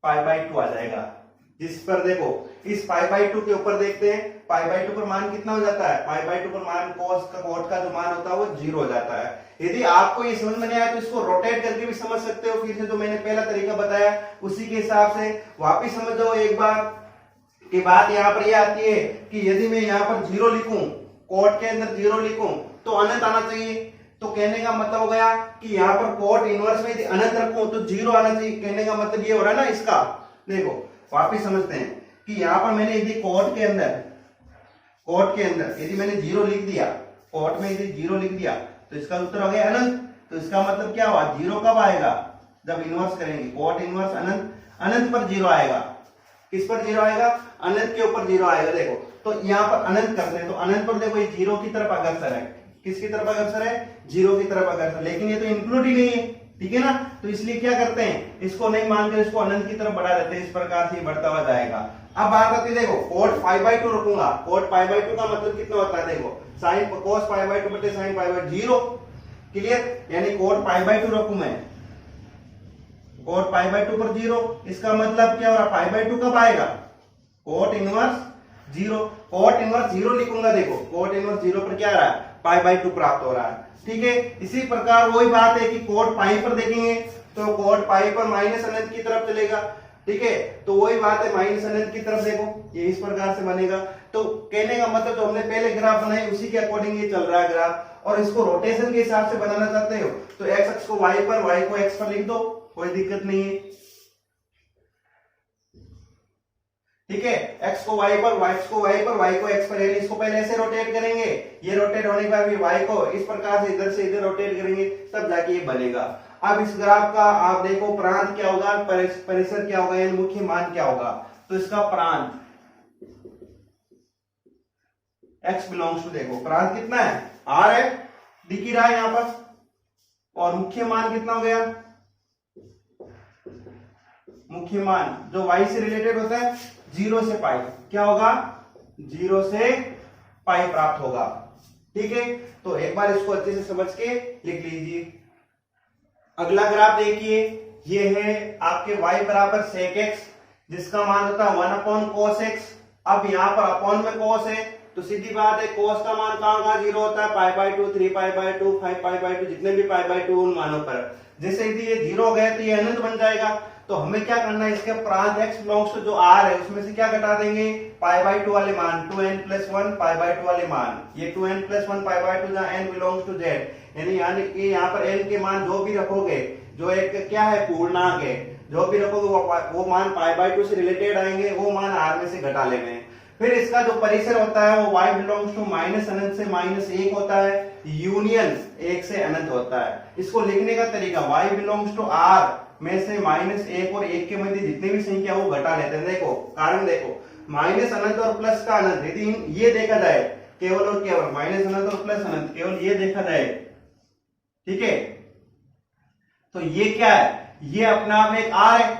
π/2 आ जाएगा, जिस पर देखो इस π/2 के ऊपर देखते हैं, π/2 पर मान कितना हो जाता है, π/2 पर मान कोट का जो मान होता है वो 0 हो जाता है। यदि आपको ये समझ में नहीं आया तो इसको रोटेट करके भी समझ सकते हो, फिर से जो मैंने पहला तरीका बताया उसी के हिसाब से वापिस समझ जाओ एक बार। की बात यहाँ पर ये आती है कि यदि मैं यहाँ पर 0 लिखूं, कोट के अंदर 0 लिखूं तो अनंत आना चाहिए। तो कहने का मतलब हो गया कि यहाँ पर कोट इनवर्स में यदि अनंत रखूं तो 0 आना चाहिए, कहने का मतलब ये हो रहा है ना इसका। देखो वापिस समझते हैं कि यहाँ पर मैंने यदि कोट के अंदर यदि मैंने 0 लिख दिया, कोट में यदि 0 लिख दिया तो इसका उत्तर हो गया अनंत। तो इसका मतलब क्या हुआ, 0 कब आएगा, जब इनवर्स करेंगे, कोट इनवर्स अनंत, अनंत पर 0 आएगा। किस पर 0 आएगा, अनंत के ऊपर 0 आएगा। देखो तो यहाँ पर अनंत करते हैं तो अनंत पर देखो ये 0 की तरफ अग्रसर है। किसकी तरफ अग्रसर है, 0 की तरफ अग्रसर, लेकिन ये तो इंक्लूड ही नहीं है, ठीक है ना। तो इसलिए क्या करते हैं, इसको नहीं मानकर इसको अनंत की तरफ बढ़ा देते हैं। इस प्रकार से बढ़ता हुआ जाएगा। अब बात आती है, देखो कोट π/2 रखूंगा। कोट π/2 का मतलब कितना होता है, देखो साइन cos π/2 बटे साइन π/2 0, क्लियर। यानी कोट π/2 रखूं मैं, कोट π/2 पर 0, इसका मतलब क्या हो रहा, π/2 कब आएगा, कोट इनवर्स 0, कोट इनवर्स 0 लिखूंगा। देखो कोट इनवर्स 0 पर क्या आ रहा है, π/2 प्राप्त हो रहा है, ठीक है। इसी प्रकार वही बात है कि कोट पाई पर देखेंगे तो कोट पाई पर माइनस अनंत की तरफ चलेगा, ठीक है। तो वही बात है, माइनस अनंत की तरफ देखो ये इस प्रकार से बनेगा। तो कहने का मतलब जो हमने पहले ग्राफ बनाए उसी के अकॉर्डिंग ये चल रहा है ग्राफ। और इसको रोटेशन के हिसाब से बनाना चाहते हो तो एक्स अक्ष को वाई पर, वाई को एक्स पर लिख दो, कोई दिक्कत नहीं है, ठीक है। x को y पर, y को y पर, y को x पर, यानी इसको पहले ऐसे रोटेट करेंगे, ये रोटेट होने के बाद भी y को इस प्रकार से इधर रोटेट करेंगे, तब जाके ये बनेगा। अब इस ग्राफ का आप देखो प्रांत क्या होगा, परिसर क्या होगा, यानी मुख्य मान क्या होगा। तो इसका प्रांत x बिलोंग्स टू, देखो प्रांत कितना है, r है, दिख ही रहा है यहां पर, और मुख्य मान कितना हो गया, मुख्य मान जो y से रिलेटेड होता है 0 से पाई, क्या होगा, 0 से पाई प्राप्त होगा, ठीक है। तो एक बार इसको अच्छे से समझ के लिख लीजिए। अगला ग्राफ देखिए, ये है आपके y बराबर sec x, जिसका मान होता है 1/cos x। अब यहाँ पर अपॉन में cos है तो सीधी बात है cos का मान कहाँ 0 होता है, π/2, 3π/2, 5π/2, जितने भी π/2 उन मानों पर। जैसे यदि ये 0 हो गया तो ये अनंत बन जाएगा। तो हमें क्या करना है, इसके प्रांत x बिलोंग्स टू जो r है उसमें से क्या घटा देंगे, π/2 वाले मान, 2n+1 π/2 वाले मान, ये 2n+1 π/2 जहां n बिलोंग्स टू z, यानी यहाँ पर n के मान जो भी रखोगे, जो एक क्या है पूर्णांक है, जो भी रखोगे वो मान π/2 से रिलेटेड आएंगे, वो मान r में से घटा लेने हैं। फिर इसका जो परिसर होता है वो y बिलोंग्स टू माइनस अनंत से -1 होता है, यूनियन 1 से अनंत होता है। इसको लिखने का तरीका, y बिलोंग्स टू r में से -1 और 1 के मध्य जितनी भी संख्या वो घटा लेते हैं। देखो कारण देखो, माइनस अनंत और प्लस का अनंत, यदि ये देखा जाए केवल और केवल माइनस अनंत और प्लस अनंत, केवल ये देखा जाए, ठीक है, तो ये क्या है, ये अपने आप में एक r है,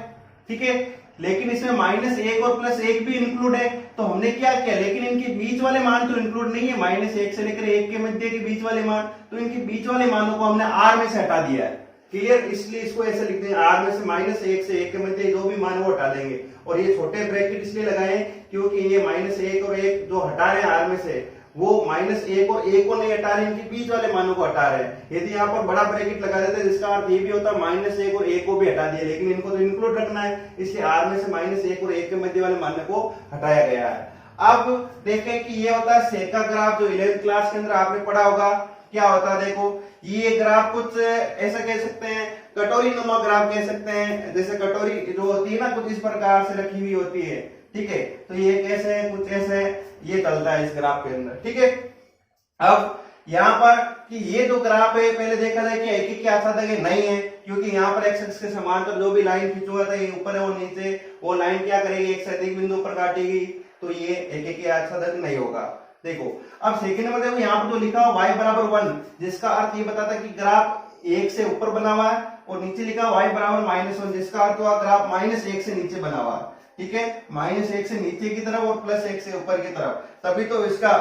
ठीक है। लेकिन इसमें -1 और +1 भी इंक्लूड है। तो हमने क्या किया, लेकिन इनके बीच वाले मान तो इंक्लूड नहीं है, -1 से लेकर 1 के मध्य के बीच वाले मान, तो इनके बीच वाले मानों को हमने r में से हटा दिया है, क्लियर। इसलिए इसको ऐसे लिखते हैं, r में से -1 से 1 के मध्य जो भी मान वो हटा देंगे। और ये छोटे ब्रैकेट इसलिए लगाए क्योंकि ये -1 और 1 जो हटा रहे हैं r में से, वो -1 और 1 को नहीं हटा रहे, इनके बीच वाले मानों को हटा रहे हैं। यदि यहाँ पर बड़ा ब्रैकेट लगा देते हैं जिसका अर्थ ये भी होता है -1 और 1 को भी हटा दिया, लेकिन इनको तो इंक्लूड रखना है, इसलिए r में से -1 और 1 के मध्य वाले मान को हटाया गया है। अब देखें कि ये होता है सेक का ग्राफ, जो 11th क्लास के अंदर आपने पढ़ा होगा। क्या होता है, देखो ये ग्राफ कुछ ऐसा कह सकते हैं, कटोरी नुमा ग्राफ कह सकते हैं। जैसे कटोरी जो होती है ना, कुछ इस प्रकार से रखी हुई होती है, ठीक है। तो ये कैसे है, कुछ ऐसे ये चलता है इस ग्राफ के अंदर, ठीक है। अब यहाँ पर कि ये जो ग्राफ है, पहले देखा जाए कि एक के आसाधक है, नहीं है, क्योंकि यहाँ पर एक्स एक्स के समांतर जो भी लाइन खींचोगा था, ये ऊपर है वो नीचे, वो लाइन क्या करेगी, एक से अधिक बिंदु पर काटेगी, तो ये एक के आसाधक नहीं होगा। देखो अब सेकंड नंबर देखो, यहाँ पर जो लिखा हुआ y बराबर 1, जिसका अर्थ ये बताता है कि ग्राफ 1 से ऊपर बना हुआ है, और नीचे लिखा y बराबर -1, जिसका अर्थ हुआ ग्राफ -1 से नीचे बना हुआ है, ठीक है। -1 से नीचे की तरफ और +1 से ऊपर की तरफ, तभी तो इसका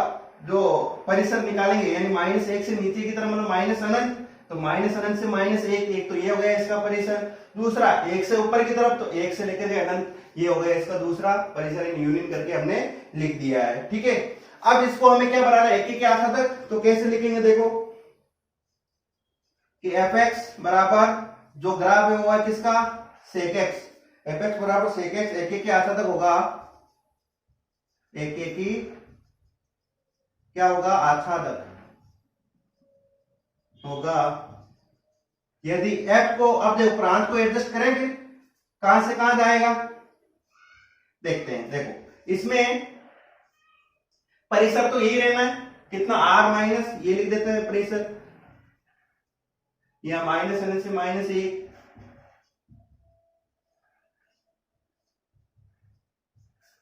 जो परिसर निकालेंगे, यानी -1 से नीचे की तरफ मतलब माइनस अनंत, तो माइनस अनंत से -1, तो ये हो गया इसका परिसर। दूसरा 1 से ऊपर की तरफ, तो 1 से लेकर के अनंत, ये हो गया इसका दूसरा परिसर, यूनियन करके हमने लिख दिया है, ठीक है। अब इसको हमें क्या बनाना है, एक के आसाधक, तो कैसे लिखेंगे, देखो कि fx बराबर जो ग्राफ है वो है किसका, sec x, fx बराबर sec x, एक के आसाधक होगा, एक की क्या होगा, आच्छादक होगा। यदि f को, अब देखो प्रांत को एडजस्ट करेंगे, कहां से कहां जाएगा, देखते हैं। देखो इसमें परिसर तो यही रहना है, कितना r माइनस, ये लिख देते हैं परिसर, या माइनस अनंत से माइनस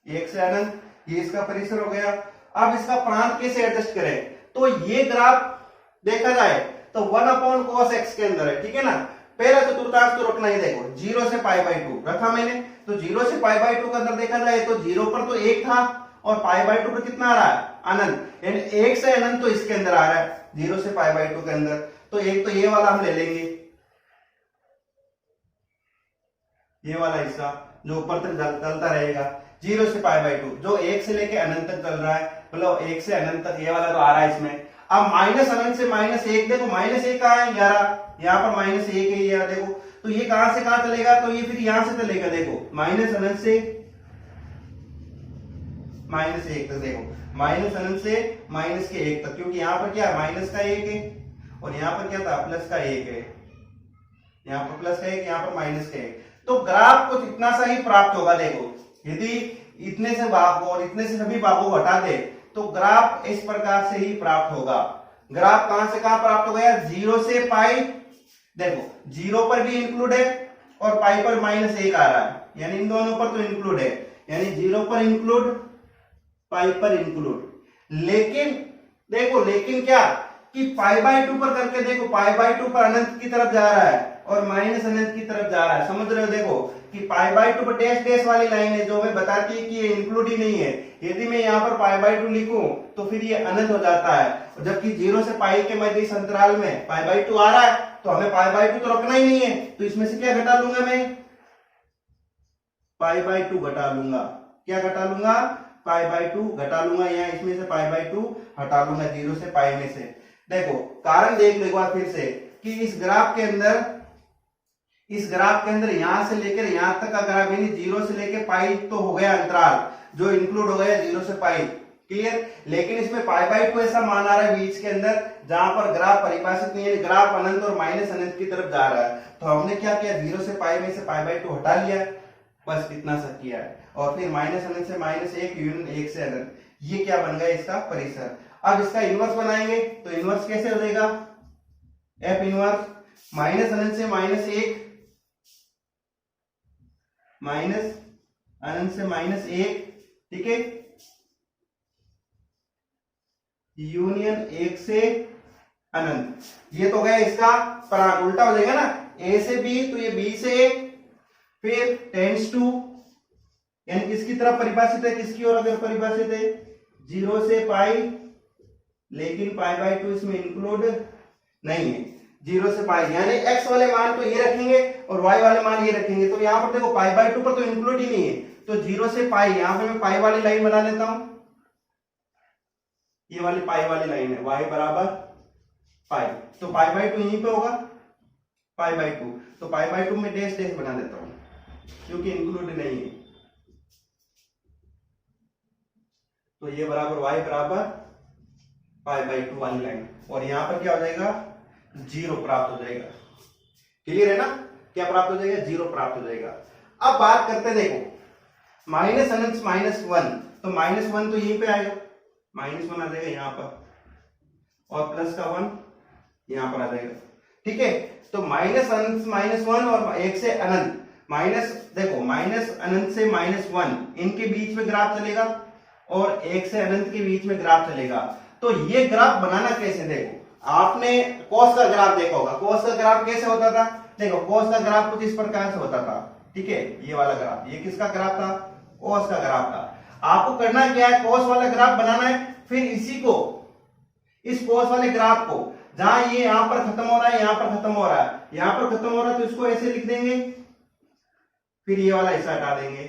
एक से अनंत, ये इसका परिसर हो गया। अब इसका प्रांत कैसे एडजस्ट करें, तो ये ग्राफ देखा जाए तो 1/cos x के अंदर है, ठीक है ना। पहला चतुर्थांश तो रखना ही, देखो 0 से π/2 रखा मैंने, तो 0 से π/2 के अंदर देखा जाए तो 0 पर तो 1 था और π/2 पर कितना आ रहा है, अनंत, यानी 1 से अनंत तो इसके अंदर आ रहा है 0 से π/2 के अंदर। तो एक तो ये वाला हम ले लेंगे, ये वाला हिस्सा जो ऊपर तक चलता रहेगा 0 से π/2, जो 1 से लेके अनंत तक चल रहा है, मतलब 1 से अनंत तक ये वाला तो आ रहा है इसमें। अब माइनस अनंत से -1, देखो -1 कहां है, 11, यहाँ पर -1 है, यहाँ देखो, तो ये कहां से कहां चलेगा, तो ये फिर यहां से चलेगा, देखो माइनस अनंत से -1 तक, देखो माइनस अनंत से -1 तक, क्योंकि यहाँ पर क्या है, माइनस का 1 है और यहाँ पर क्या था, प्लस का 1 है, यहाँ पर प्लस का 1, यहाँ पर माइनस का 1, तो ग्राफ को इतना सा ही प्राप्त होगा। देखो यदि इतने से भाग और इतने से सभी भागों को हटा दे तो ग्राफ इस प्रकार से ही प्राप्त होगा। ग्राफ कहां से कहां प्राप्त हो गया, 0 से पाई, देखो 0 पर भी इंक्लूड है और पाई पर -1 आ रहा है, यानी इन दोनों पर तो इंक्लूड है, यानी 0 पर इंक्लूड, पाई पर इंक्लूड। लेकिन देखो, लेकिन क्या कि π/2 पर करके देखो, π/2 पर अनंत की तरफ जा रहा है और माइनस अनंत की तरफ जा रहा है, समझ रहे हो। देखो कि π/2 पर डैश डैश वाली लाइन है जो हमें बताती है कि ये इंक्लूड ही नहीं है। यदि मैं यहाँ पर π/2 लिखूं तो फिर ये अनंत हो जाता है, जबकि 0 से पाई के मध्य इस अंतराल में π/2 आ रहा है, तो हमें π/2 तो रखना ही नहीं है, तो इसमें से क्या घटा लूंगा मैं, π/2 घटा लूंगा। क्या घटा लूंगा, π/2 घटा लूंगा, यहाँ इसमें से π/2 हटा लूंगा 0 से पाई में से। देखो कारण देख लो एक बार फिर से कि इस ग्राफ के अंदर यहां से लेकर यहां तक का ग्राफ, यानी 0 से लेकर पाई तो हो गया अंतराल जो इंक्लूड हो गया 0 से पाई, क्लियर। लेकिन इसमें π/2 ऐसा मान आ रहा है बीच के अंदर जहां पर ग्राफ परिभाषित नहीं है, ग्राफ अनंत और माइनस अनंत की तरफ जा रहा है, तो हमने क्या किया, 0 से पाई में से π/2 हटा लिया, बस इतना सा किया है। और फिर माइनस अनंत से -1 यूनियन 1 से अनंत, ये क्या बन गया, इसका परिसर। अब इसका इनवर्स बनाएंगे तो इनवर्स कैसे हो जाएगा, एफ इनवर्स माइनस अनंत से -1, माइनस अनंत से -1, ठीक है, यूनियन 1 से अनंत। ये तो गया इसका प्रांत, उल्टा हो जाएगा ना, ए से बी तो ये बी से ए, फिर टेंड्स टू, यानी किसकी तरफ परिभाषित है, किसकी ओर अगर परिभाषित है, 0 से पाई, लेकिन π/2 इसमें इंक्लूड नहीं है, 0 से पाई, यानी x वाले मान तो ये रखेंगे और y वाले मान ये रखेंगे। तो यहां पर देखो π/2 पर तो इंक्लूड ही नहीं है, तो 0 से पाई, यहां पे मैं पाई वाली लाइन बना लेता हूं, ये वाली पाई वाली लाइन है, y बराबर पाई, तो π/2 यहीं पे होगा, π/2, तो π/2 में डैश डैश बना देता हूं क्योंकि इंक्लूड नहीं है, तो ये बराबर y बराबर π/2 वाली लाइन, और यहां पर क्या हो जाएगा, 0 प्राप्त हो जाएगा, क्लियर है ना, क्या प्राप्त हो जाएगा, 0 प्राप्त हो जाएगा। अब बात करते हैं, देखो माइनस अनंत से -1, तो -1 तो यहीं पे आएगा, -1 आ जाएगा यहाँ पर, और प्लस का 1 यहां पर आ जाएगा, ठीक है। तो माइनस अनंत से -1 और 1 से अनंत, माइनस देखो माइनस अनंत से -1 इनके बीच में ग्राफ चलेगा और 1 से अनंत के बीच में ग्राफ चलेगा। तो ये ग्राफ बनाना कैसे, देखो आपने कॉस का ग्राफ देखा होगा, कॉस का ग्राफ कैसे होता था, देखो कॉस का ग्राफ कुछ इस प्रकार से होता था, ठीक है, ये वाला ग्राफ, ये किसका ग्राफ था, कॉस का ग्राफ था। आपको करना क्या है, कॉस वाला ग्राफ बनाना है, फिर इसी को, इस कॉस वाले ग्राफ को, जहां ये यहां पर खत्म हो रहा है, यहां पर खत्म हो रहा है, यहां पर खत्म हो रहा है, तो इसको ऐसे लिख देंगे, फिर ये वाला हिस्सा हटा देंगे,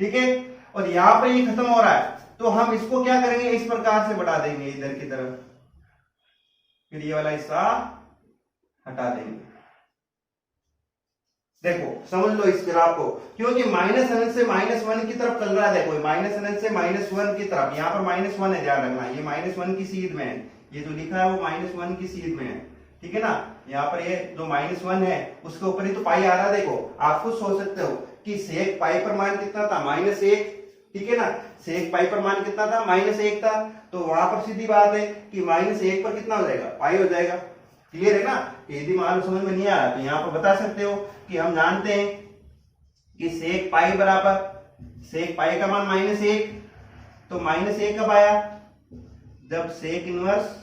ठीक है, और यहां पर ये खत्म हो रहा है, तो हम इसको क्या करेंगे, इस प्रकार से बढ़ा देंगे इधर की तरफ, फिर ये वाला हिस्सा हटा देंगे। देखो समझ लो इस ग्राफ को, क्योंकि माइनस अनंत से -1 की तरफ चल रहा है, देखो माइनस अनंत से -1 की तरफ, यहाँ पर -1 है, ध्यान रखना, ये -1 की सीध में है, ये जो लिखा है वो -1 की सीध में है, ठीक है ना। यहाँ पर ये जो -1 है उसके ऊपर ही तो पाई आ रहा है, देखो आप खुद सोच सकते हो कि सेक पाई पर मान कितना था, -1, ठीक है ना। सेक पाई पर मान कितना था, -1 था। तो वहां पर सीधी बात है कि -1 पर कितना हो जाएगा, पाई हो जाएगा। क्लियर है ना। यदि मान लो समझ में नहीं आया तो यहाँ पर बता सकते हो कि हम जानते हैं कि सेक पाई बराबर, सेक पाई का मान -1, तो -1 कब आया, जब सेक इनवर्स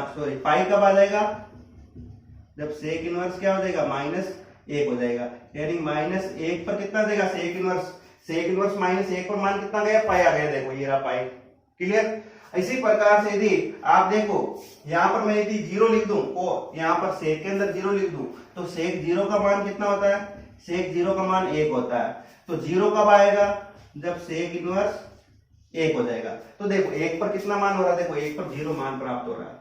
सॉरी पाई कब आ जाएगा, जब सेक इनवर्स क्या हो जाएगा, -1 हो जाएगा। यानी -1 पर कितना देगा सेक इनवर्स, सेक इनवर्स -1 पर मान कितना गया, पाई आ गया। देखो ये रहा पाई। क्लियर। इसी प्रकार से यदि आप देखो यहाँ पर मैं यदि 0 लिख दूं, यहाँ पर सेक के अंदर 0 लिख दूं, तो सेक 0 का मान कितना होता है, सेक 0 का मान 1 होता है। तो 0 कब आएगा, जब सेक इनवर्स 1 हो जाएगा। तो देखो 1 पर कितना मान हो रहा है, देखो 1 पर 0 मान प्राप्त हो रहा है,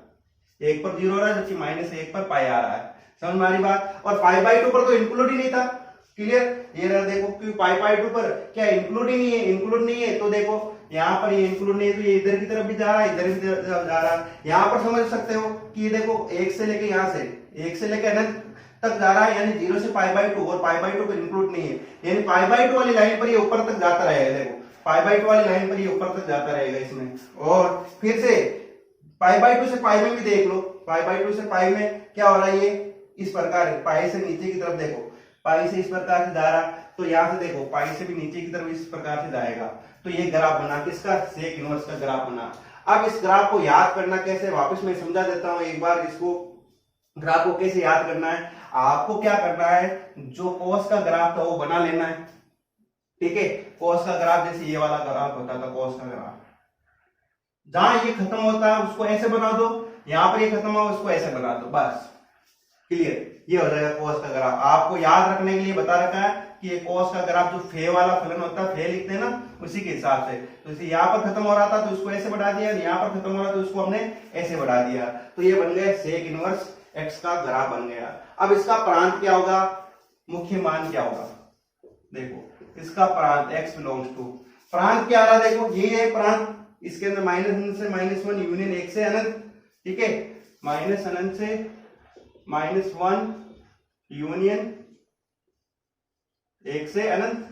1 पर 0 हो रहा है, जबकि -1 पर पाई आ रहा है। समझ में आ रही बात। और π/2 पर तो इंक्लूड ही नहीं था। क्लियर। ये रहा देखो कि π/2 पर क्या इंक्लूड ही नहीं है, इंक्लूड नहीं है। तो देखो यहाँ पर ये इंक्लूड नहीं है, तो ये इधर की तरफ भी जा रहा है, इधर भी जा रहा है। यहाँ पर समझ सकते हो कि ये देखो 1 से लेके यहाँ से 1 से लेके अनंत तक जा रहा है, यानी 0 से π/2, और π/2 पर इंक्लूड नहीं है, यानी π/2 वाली लाइन पर ये ऊपर तक जाता रहेगा। देखो π/2 वाली लाइन पर ये ऊपर तक जाता रहेगा इसमें। और फिर से π/2 से पाई में भी देख लो, π/2 से पाई में क्या हो रहा है, ये इस प्रकार है, पाई से नीचे की तरफ देखो, पाई से इस प्रकार से जा रहा, तो यहां से देखो पाई से भी नीचे की तरफ इस प्रकार से जाएगा। तो ये ग्राफ बना किसका, सेक इनवर्स का ग्राफ बना। अब इस ग्राफ को याद करना कैसे, वापस मैं समझा देता हूं एक बार। इसको ग्राफ को कैसे याद करना है, आपको क्या करना है, जो कोस का ग्राफ था वो बना लेना है। ठीक है, कोस का ग्राफ जैसे ये वाला ग्राफ होता था, कोस का ग्राफ, जहां ये खत्म होता है उसको ऐसे बना दो, यहां पर ये खत्म हो उसको ऐसे बना दो, बस। क्लियर। ये हो जाएगा कोस का ग्राफ। आपको याद रखने के लिए बता रखा है कि ये कोस का ग्राफ जो फे वाला फलन होता है, फे लिखते हैं ना, उसी के हिसाब से। तो इसे यहाँ पर खत्म हो रहा था तो उसको ऐसे बढ़ा दिया, यहाँ पर खत्म हो रहा था तो उसको हमने ऐसे बढ़ा दिया। तो ये बन गया सेक इनवर्स एक्स का ग्राफ बन गया। अब इसका प्रांत क्या होगा, मुख्य मान क्या होगा, देखो इसका प्रांत x बिलोंग्स टू, प्रांत क्या आ रहा, देखो ये है प्रांत, इसके अंदर -1 से -1 यूनियन 1 से अनंत। ठीक है, -अनंत से -1 यूनियन 1 से अनंत।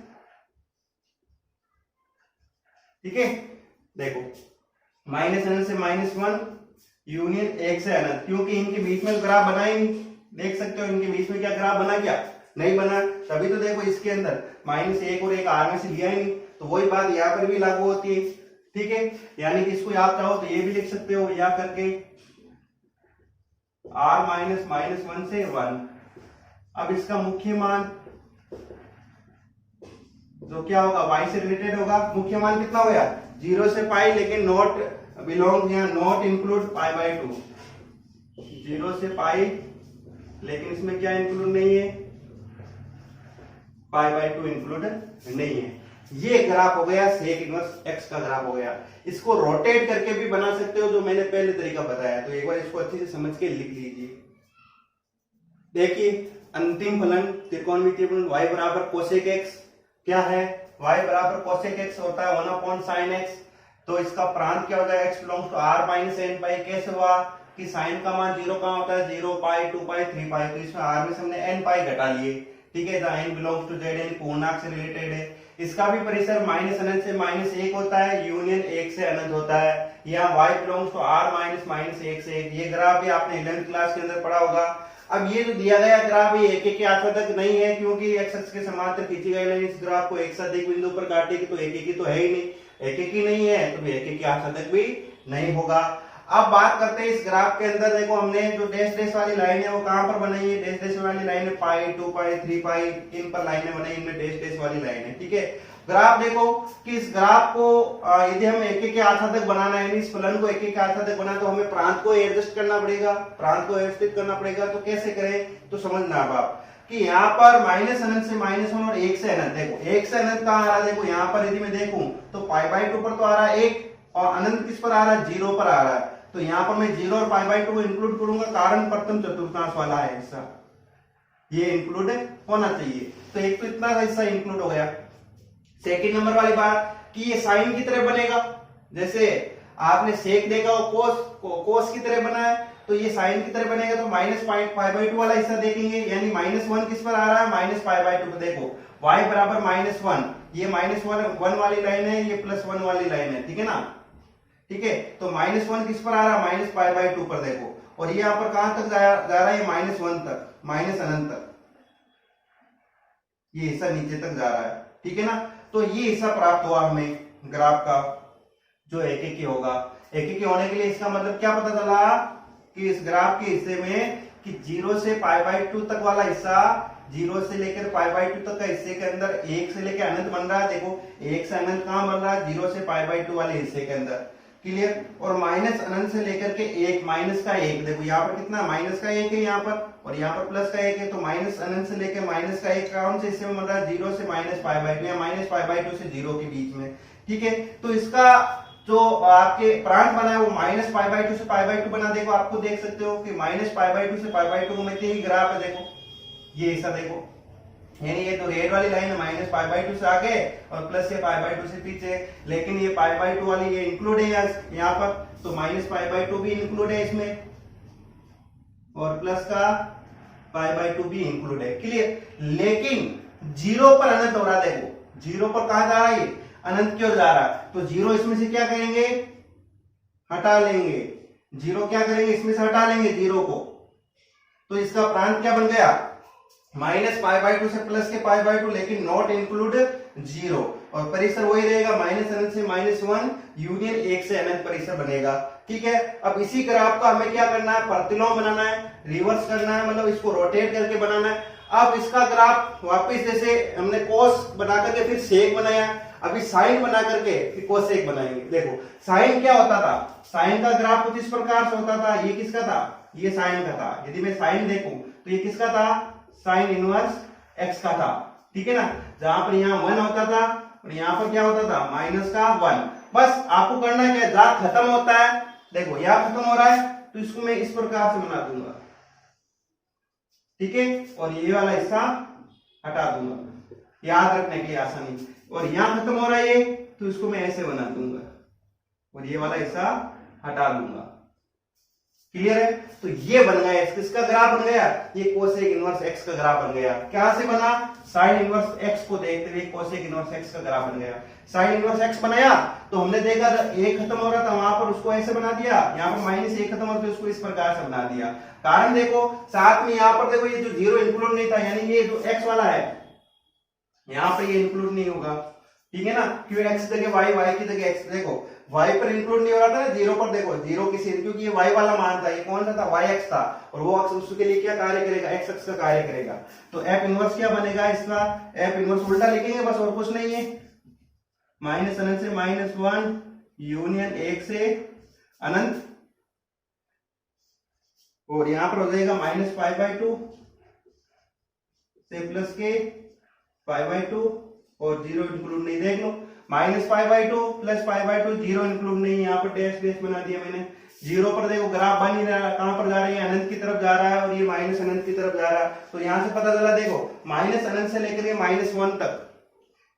ठीक है, देखो -अनंत से -1 यूनियन 1 से अनंत, क्योंकि इनके बीच में ग्राफ बना ही नहीं। देख सकते हो इनके बीच में क्या ग्राफ बना, क्या नहीं बना। तभी तो देखो इसके अंदर -1 और 1 आर में से लिया ही नहीं। तो वही बात यहाँ पर भी लागू होती है। ठीक है, यानी कि इसको याद चाहो तो ये भी लिख सकते हो या करके r -1 से 1। अब इसका मुख्य मान जो क्या होगा, y से रिलेटेड होगा। मुख्य मान कितना हो गया, 0 से पाई, लेकिन नॉट बिलोंग, यहाँ नॉट इंक्लूड π/2, 0 से पाई, लेकिन इसमें क्या इंक्लूड नहीं है, π/2 इंक्लूड नहीं है। ये ग्राफ हो गया सेक इनवर्स एक्स का ग्राफ हो गया। इसको रोटेट करके भी बना सकते हो, जो मैंने पहले तरीका बताया। तो एक बार इसको अच्छे से समझ के लिख लीजिए। देखिए अंतिम फलन त्रिकोणमितीय फलन y बराबर कोसेक x क्या है, y बराबर कोसेक x होता है 1/sin x। तो इसका प्रांत क्या हो जाएगा, x belongs to r - n pi. कैसे हुआ कि साइन का मान 0 कहां होता है, 0 पाई 2 पाई 3 पाई। तो इसमें r में से हमने n पाई घटा लिए। ठीक है, n बिलोंग्स टू z, यानी पूर्णांक से रिलेटेड है। इसका भी परिसर -अनंत से -1 होता है, यूनियन 1 से अनंत होता है। यहाँ y बिलोंग्स टू r -1 से 1। ये ग्राफ भी आपने 11th क्लास के अंदर पढ़ा होगा। अब ये जो दिया गया ग्राफ ये एक के आठवें तक नहीं है, क्योंकि x अक्ष के समांतर खींची गई लाइन इस ग्राफ को एक साथ एक बिंदु पर काटेगी, तो एक ही तो है ही नहीं, एक ही नहीं है, तो एक के आठवें तक भी नहीं होगा। अब बात करते हैं इस ग्राफ के अंदर। देखो हमने जो डैश डैश वाली लाइन है वो कहां पर बनाई है, डैश डैश वाली लाइन है पाई 2 पाई 3 पाई, इन पर लाइनें बनाई, इनमें डैश डैश वाली लाइन है। ठीक है, ग्राफ देखो कि इस ग्राफ को यदि हम एक के आधा तक बनाना है, इस फलन को एक के आधा तक बनाना, तो हमें प्रांत को एडजस्ट करना पड़ेगा, प्रांत को व्यवस्थित करना पड़ेगा। तो कैसे करें, तो समझना आप कि यहाँ पर -अनंत से -1 और 1 से अनंत। देखो 1 से अनंत कहाँ आ रहा है, देखो यहाँ पर यदि मैं देखूं तो π/2 पर तो आ रहा है 1, और अनंत किस पर आ रहा है, 0 पर आ रहा है। तो यहाँ पर मैं 0 और π/2 को इंक्लूड करूंगा, कारण प्रथम चतुर्थांश वाला है हिस्सा, ये इंक्लूड होना चाहिए। तो एक तो इतना हिस्सा इंक्लूड हो गया। सेकंड नंबर वाली बात कि ये साइन की तरह बनेगा, जैसे आपने सेक देखा वो कोस की तरह बना है, तो ये साइन की तरह बनेगा। तो -π/2 वाला हिस्सा देखेंगे, यानी -1 किस पर आ रहा है, -π/2 पर। देखो y बराबर -1, ये -1 वाली लाइन है, ये +1 वाली लाइन है, ठीक है ना। ठीक है, तो -1 किस पर आ रहा है, -π/2 पर देखो, और ये यहाँ पर कहां तक जा रहा है, ये -1 तक, माइनस अनंत तक, ये हिस्सा नीचे तक जा रहा है, ठीक है ना। तो ये हिस्सा प्राप्त हुआ हमें ग्राफ का, जो एक होगा। एक होने के लिए इसका मतलब क्या पता चला कि इस ग्राफ के हिस्से में कि 0 से π/2 तक वाला हिस्सा, 0 से लेकर π/2 तक का हिस्से के अंदर 1 से लेकर अनंत बन रहा है। देखो 1 से अनंत कहां बन रहा है, 0 से π/2 वाले हिस्से के अंदर, क्लियर। और माइनस अनंत से लेकर के 1, माइनस का 1, देखो यहाँ पर कितना, माइनस का 1 है यहाँ पर, और यहाँ पर प्लस का 1 है। तो माइनस अनंत से लेकर माइनस का 1 कौन से हिस्से में बन रहा है, 0 से -π/2 या -π/2 से 0 के बीच में, ठीक है। तो इसका जो आपके प्रांत बना है वो -π/2 से π/2 बना। देखो आपको देख सकते हो कि -π/2 से π/2 को मिलती है ग्राफ है, देखो ये ऐसा देखो, यानी ये तो रेड वाली लाइन है -π/2 से आगे और प्लस से π/2 से पीछे, लेकिन ये π/2 वाली ये इंक्लूड है यहाँ पर, तो -π/2 भी इंक्लूड है इसमें, और प्लस का π/2 भी इंक्लूड है, क्लियर। लेकिन 0 पर अनंत हो रहा है, देखो 0 पर कहां जा रहा है, अनंत क्यों जा रहा है, तो 0 इसमें से क्या करेंगे, हटा लेंगे, 0 क्या करेंगे, इसमें से हटा लेंगे 0 को। तो इसका प्रांत क्या बन गया, -π/2 से प्लस के π/2, लेकिन नॉट इंक्लूड 0, और परिसर वही रहेगा, माइनस अनंत से -1 यूनियन 1 से अनंत परिसर बनेगा, ठीक है। अब इसी ग्राफ का हमें क्या करना है, प्रतिलोम बनाना है, रिवर्स करना है, मतलब इसको रोटेट करके बनाना है। अब इसका ग्राफ वापस, जैसे हमने कोस बना करके फिर सेक बनाया, अभी साइन बना करके फिर कोसेक बनाएंगे। देखो साइन क्या होता था, साइन का ग्राफ कुछ इस प्रकार से होता था, ये किसका था, ये साइन का था। यदि मैं साइन देखूं तो ये किसका था, साइन इनवर्स एक्स का था, ठीक है ना। जहां पर यहाँ 1 होता था और यहाँ पर क्या होता था, -1। बस आपको करना क्या है, जहां खत्म होता है, देखो यहाँ खत्म हो रहा है तो इसको मैं इस प्रकार से बना दूंगा, ठीक है, और ये वाला हिस्सा हटा दूंगा, याद रखने के लिए आसानी। और यहां खत्म हो रहा है ये, तो इसको मैं ऐसे बना दूंगा और ये वाला हिस्सा हटा दूंगा, क्लियर है। तो ये बन गया, किसका ग्राफ बन गया, ये कोसेक इनवर्स एक्स का ग्राफ बन गया। क्या से बना, साइन इनवर्स एक्स को देखते हुए कोसेक इनवर्स एक्स का ग्राफ बन गया। साइन इनवर्स एक्स बनाया तो हमने देखा एक खत्म हो रहा था, वहां पर उसको ऐसे बना दिया, यहाँ पर -1 खत्म हो रहा था, उसको इस प्रकार से बना दिया। कारण देखो साथ में यहाँ पर देखो ये जो 0 इंक्लूड नहीं था, यानी ये जो एक्स वाला है यहाँ पर ये इंक्लूड नहीं होगा, ठीक है ना, क्यों एक्स की जगह वाई, वाई की जगह एक्स। देखो वाई पर इंक्लूड नहीं हो रहा था ना 0 पर, देखो 0 किसी, क्योंकि ये वाई वाला मान था, ये कौन सा था, वाई एक्स था, और वो अक्ष उसके लिए क्या कार्य करेगा, एक्स अक्ष का कार्य करेगा। तो एफ इनवर्स क्या बनेगा इसका, एफ इनवर्स उल्टा लिखेंगे बस, और कुछ नहीं है, माइनस अनंत से -1 यूनियन 1 से अनंत, और यहां पर हो जाएगा -π/2 से प्लस के π/2, और 0 इंक्लूड नहीं, देख लो -π/2 प्लस π/2, 0 इंक्लूड नहीं, यहाँ पर डैश डैश बना दिया मैंने। 0 पर देखो ग्राफ बन ही रहा है, कहां पर जा रही है, अनंत की तरफ जा रहा है, और ये माइनस अनंत की तरफ जा रहा है। तो यहां से पता चला, देखो माइनस अनंत से लेकर के -1 तक,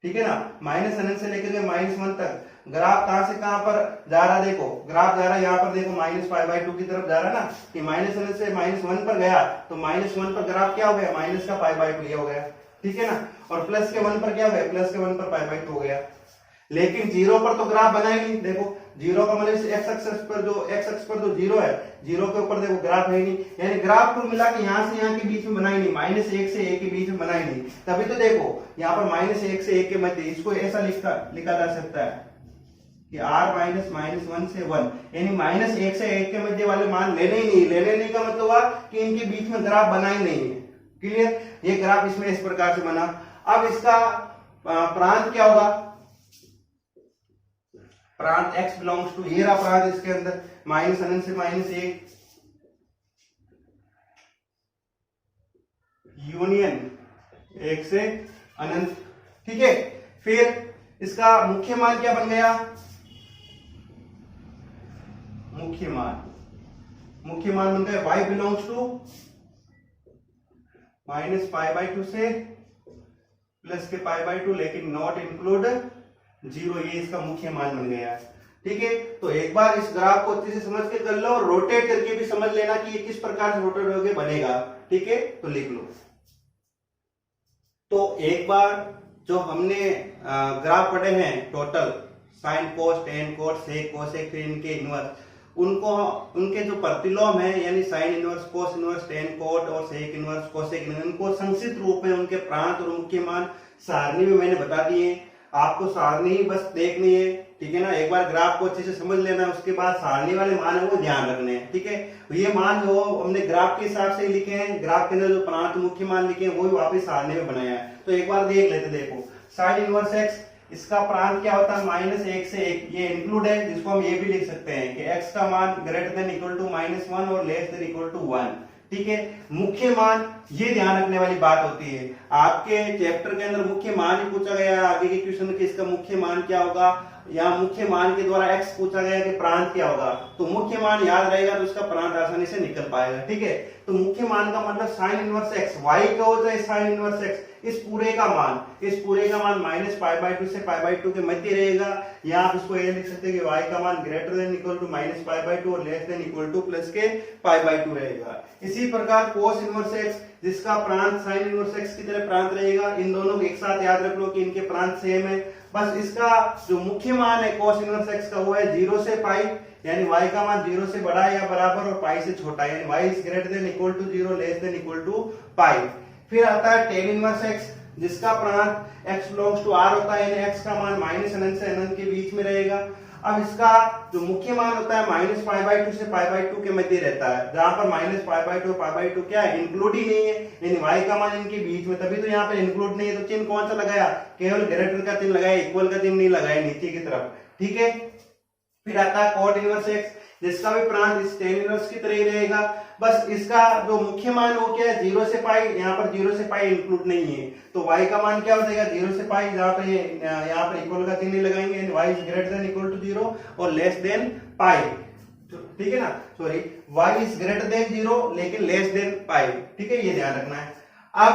ठीक है ना, माइनस अनंत से लेकर के -1 तक ग्राफ कहां से कहां पर जा रहा है, देखो ग्राफ जा रहा है यहाँ पर, देखो -π/2 की तरफ जा रहा है ना, कि माइनस अनंत से -1 पर गया, तो -1 पर ग्राफ क्या हो गया, माइनस का π/2 ये हो गया, ठीक है ना, और प्लस के 1 पर क्या हो गया, प्लस के 1 पर π/2 हो गया। लेकिन 0 पर तो ग्राफ बना ही नहीं, देखो 0 का मतलब एक्स अक्ष पर जो 0 है, 0 के ऊपर देखो ग्राफ है ही नहीं, यानी ग्राफ को मिला कि यहाँ से यहाँ के बीच में बना ही नहीं, -1 से 1 के बीच में बना ही नहीं। तभी तो देखो यहाँ पर -1 से 1 के मध्य, इसको ऐसा लिखा जा सकता है कि r -1 से 1, यानी -1 से 1 के मध्य वाले मान लेने ही नहीं। लेने नहीं का मतलब हुआ कि इनके बीच में ग्राफ बना ही नहीं है, क्लियर। ये ग्राफ इसमें इस प्रकार से बना। अब इसका प्रांत क्या होगा, प्रांत x बिलोंग्स टू, ये रहा प्रांत इसके अंदर, माइनस अनंत से -1 यूनियन 1 से अनंत, ठीक है। फिर इसका मुख्य मान क्या बन गया, मुख्य मान बन गया y बिलोंग्स टू -π/2 से प्लस के π/2, लेकिन नॉट इंक्लूड 0, ये इसका मुख्य मान बन गया, ठीक है। तो एक बार इस ग्राफ को अच्छे से समझ के कर लो, और रोटेट करके भी समझ लेना कि ये किस प्रकार से रोटेट होके बनेगा, ठीक है। तो लिख लो, तो एक बार जो हमने ग्राफ पढ़े हैं टोटल साइन कोस टेन कोस सेक कोसेक फिर इनके इनवर्स, उनको उनके जो प्रतिलोम है यानी sine inverse cos inverse tan coat और सेक इनवर्स कोसेक इनवर्स, उनको संक्षिप्त रूप में उनके प्रांत और मुख्य मान सारणी में मैंने बता दिए। आपको सारणी ही बस देखनी है, ठीक है ना। एक बार ग्राफ को अच्छे से समझ लेना, उसके बाद सारणी वाले मान है वो ध्यान रखने हैं, ठीक है। ये मान जो हमने ग्राफ के हिसाब से लिखे हैं, ग्राफ के अंदर जो प्रांत मुख्य मान लिखे हैं वो भी वापस सारणी में बनाया है। तो एक बार देख लेते, देखो साइन इनवर्स एक्स, इसका प्रांत क्या होता है -1 से 1, ये इंक्लूड है, जिसको हम ये भी लिख सकते हैं कि x का मान ग्रेटर देन इक्वल टू -1 और लेस देन इक्वल टू 1, ठीक है। मुख्य मान, ये ध्यान रखने वाली बात होती है, आपके चैप्टर के अंदर मुख्य मान ही पूछा गया है आगे के क्वेश्चन में कि इसका मुख्य मान क्या होगा, या मुख्य मान के द्वारा x पूछा गया कि प्रांत क्या होगा, तो मुख्य मान याद रहेगा तो उसका प्रांत आसानी से निकल पाएगा, ठीक है। तो मुख्य मान का मतलब साइन इनवर्स x, y का होता है साइन इनवर्स x, इस पूरे का मान -π/2 से π/2 के मध्य रहेगा, या आप इसको ये लिख सकते हैं कि y का मान ग्रेटर देन इक्वल टू -π/2 और less than equal two plus के π/2 रहेगा। इसी प्रकार cos इनवर्स x, जिसका प्रांत साइन इनवर्स x की तरह प्रांत रहेगा, इन दोनों को एक साथ याद रख लो कि इनके प्रांत सेम है। बस इसका जो मुख्य मान है cos इनवर्स x का वो है 0 से π, यानी y का मान 0 से बड़ा या बराबर और पाई से छोटा, यानी y is greater than equal to 0 less than equal to pi. फिर आता है tan इनवर्स x, जिसका प्रांत x बिलोंग्स टू r होता है, यानी x का मान -अनंत से अनंत के बीच में रहेगा। अब इसका जो मुख्य मान होता है -π/2 से π/2 के मध्य रहता है, जहां पर -π/2 और π/2 क्या है, इंक्लूड ही नहीं है, यानी y का मान इनके बीच में, तभी तो यहाँ पे इंक्लूड नहीं है। तो चिन्ह कौन सा लगाया, केवल ग्रेटर का चिन्ह लगाया, इक्वल का चिन्ह नहीं लगाया नीचे की तरफ, ठीक है। फिर आता है cot इनवर्स x, जिसका भी प्रांत इस tan इनवर्स की तरह ही रहेगा। बस इसका जो मुख्य मान वो क्या है 0 से पाई, यहाँ पर 0 से पाई इंक्लूड नहीं है, तो y का मान क्या हो जाएगा 0 से पाई, जहाँ पर यहाँ पर इक्वल का चिन्ह लगाएंगे, y is greater than equal to 0 और लेस देन पाई, ठीक है ना, sorry y is greater than 0 लेकिन लेस देन पाई, ठीक है, ये ध्यान रखना है। अब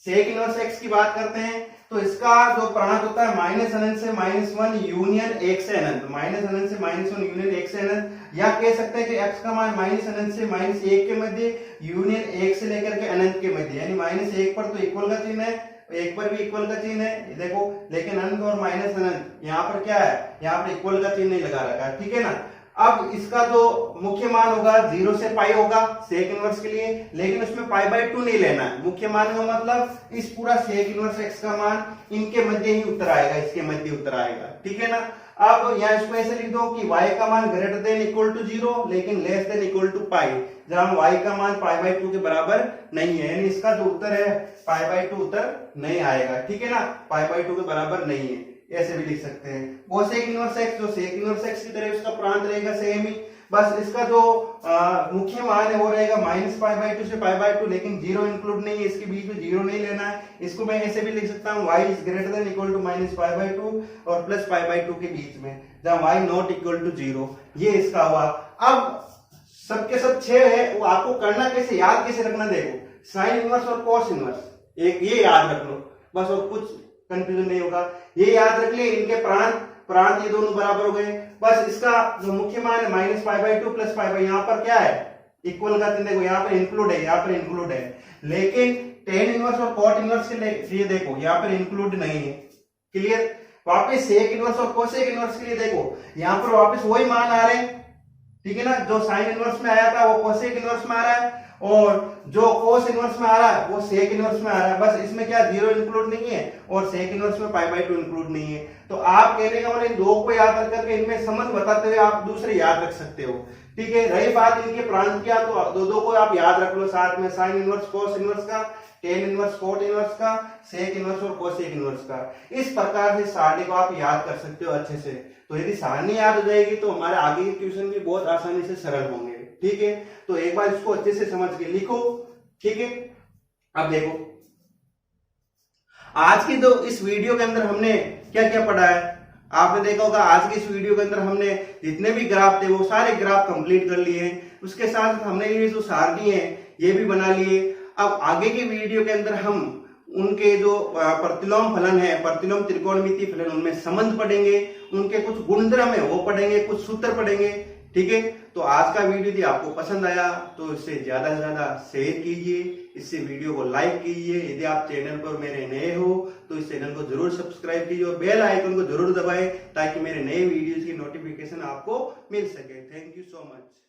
सेक इनवर्स x की बात करते हैं, तो इसका जो प्रांत होता है -अनंत से -1 यूनियन 1 से अनंत, -अनंत से -1 यूनियन 1 से अनंत, या कह सकते हैं कि x का मान -अनंत से -1 के मध्य यूनियन 1 से लेकर के अनंत के मध्य, यानी -1 पर तो इक्वल का चिन्ह है, 1 पर भी इक्वल का चिन्ह है, देखो, लेकिन अनंत और -अनंत यहाँ पर क्या है, यहाँ पर इक्वल का चिन्ह नहीं लगा रखा है, ठीक है ना। अब इसका जो मुख्य मान होगा 0 से पाई होगा सेक इनवर्स के लिए, लेकिन उसमें π/2 नहीं लेना है। मुख्य मान का मतलब इस पूरा सेक इनवर्स x का मान इनके मध्य ही उतर आएगा, इसके मध्य उतर आएगा, ठीक है ना। अब यहाँ इसको ऐसे लिख दो कि y का मान ग्रेटर देन इक्वल टू 0 लेकिन लेस देन इक्वल टू पाई, जहां y का मान π/2 के बराबर नहीं है, यानी इसका जो उत्तर है π/2 उत्तर नहीं आएगा, ठीक है ना, π/2 के बराबर नहीं है, ऐसे भी लिख सकते हैं। कोसेक इनवर्स x, जो सेक इनवर्स x की तरह उसका प्रांत रहेगा सेम ही, बस इसका जो मुख्य मान है वो रहेगा -π/2 से π/2, लेकिन 0 इंक्लूड नहीं है, इसके बीच में 0 नहीं लेना है। इसको मैं ऐसे भी लिख सकता हूँ y is greater than equal to -π/2 और प्लस π/2 के बीच में, जहां y नॉट इक्वल टू 0, ये इसका हुआ। अब सबके सब 6 है, वो आपको करना कैसे, याद कैसे रखना, देखो साइन इनवर्स और कॉस इनवर्स, एक ये याद रख लो बस, और कुछ कंफ्यूजन नहीं होगा, ये याद रख लिए, इनके प्रांत ये दोनों बराबर हो गए। बस इसका जो मुख्य मान है -π/2 प्लस π/, यहाँ पर क्या है इक्वल का चिन्ह, देखो यहाँ पर इंक्लूड है, यहाँ पर इंक्लूड है, लेकिन tan इनवर्स और cot इनवर्स के लिए देखो यहाँ पर इंक्लूड नहीं है, क्लियर। वापस सेक इनवर्स और कोसेक इनवर्स के लिए देखो यहाँ पर वापस वही मान आ रहे हैं, ठीक है ना, जो साइन इनवर्स में आया था वो कोसेक इनवर्स में आ रहा है, और जो कोस इनवर्स में आ रहा है वो सेक इनवर्स में आ रहा है। बस इसमें क्या 0 इंक्लूड नहीं है और सेक इनवर्स में π/2 इंक्लूड नहीं है। तो आप कहने का मतलब इन दो को याद रख करके इनमें संबंध बताते हुए आप दूसरे याद रख सकते हो, ठीक है। रही बात इनके प्रांत की, तो दो को आप याद रख लो साथ में, साइन इनवर्स कोस इनवर्स का, tan इनवर्स cot इनवर्स का, सेक इनवर्स और कोसेक इनवर्स का। इस प्रकार से सारणी को आप याद कर सकते हो अच्छे से। तो यदि सारणी याद हो जाएगी तो हमारे आगे के क्वेश्चन भी बहुत आसानी से सरल होंगे, ठीक है। तो एक बार इसको अच्छे से समझ के लिखो, ठीक है। अब देखो आज की जो इस वीडियो के अंदर हमने क्या क्या पढ़ा है, आपने देखा होगा आज की इस वीडियो के अंदर हमने जितने भी ग्राफ थे वो सारे ग्राफ कंप्लीट कर लिए, उसके साथ हमने ये जो सारणी है ये भी बना लिए। अब आगे की वीडियो के अंदर हम उनके जो प्रतिलोम फलन है, प्रतिलोम त्रिकोणमितीय फलन, उनमें संबंध पढ़ेंगे, उनके कुछ गुणधर्म है वो पढ़ेंगे, कुछ सूत्र पढ़ेंगे, ठीक है, तो आज का वीडियो यदि आपको पसंद आया तो इसे ज्यादा से ज्यादा शेयर कीजिए, इससे वीडियो को लाइक कीजिए। यदि आप चैनल पर मेरे नए हो तो इस चैनल को जरूर सब्सक्राइब कीजिए और बेल आइकन को जरूर दबाएं ताकि मेरे नए वीडियोस की नोटिफिकेशन आपको मिल सके। Thank you so much.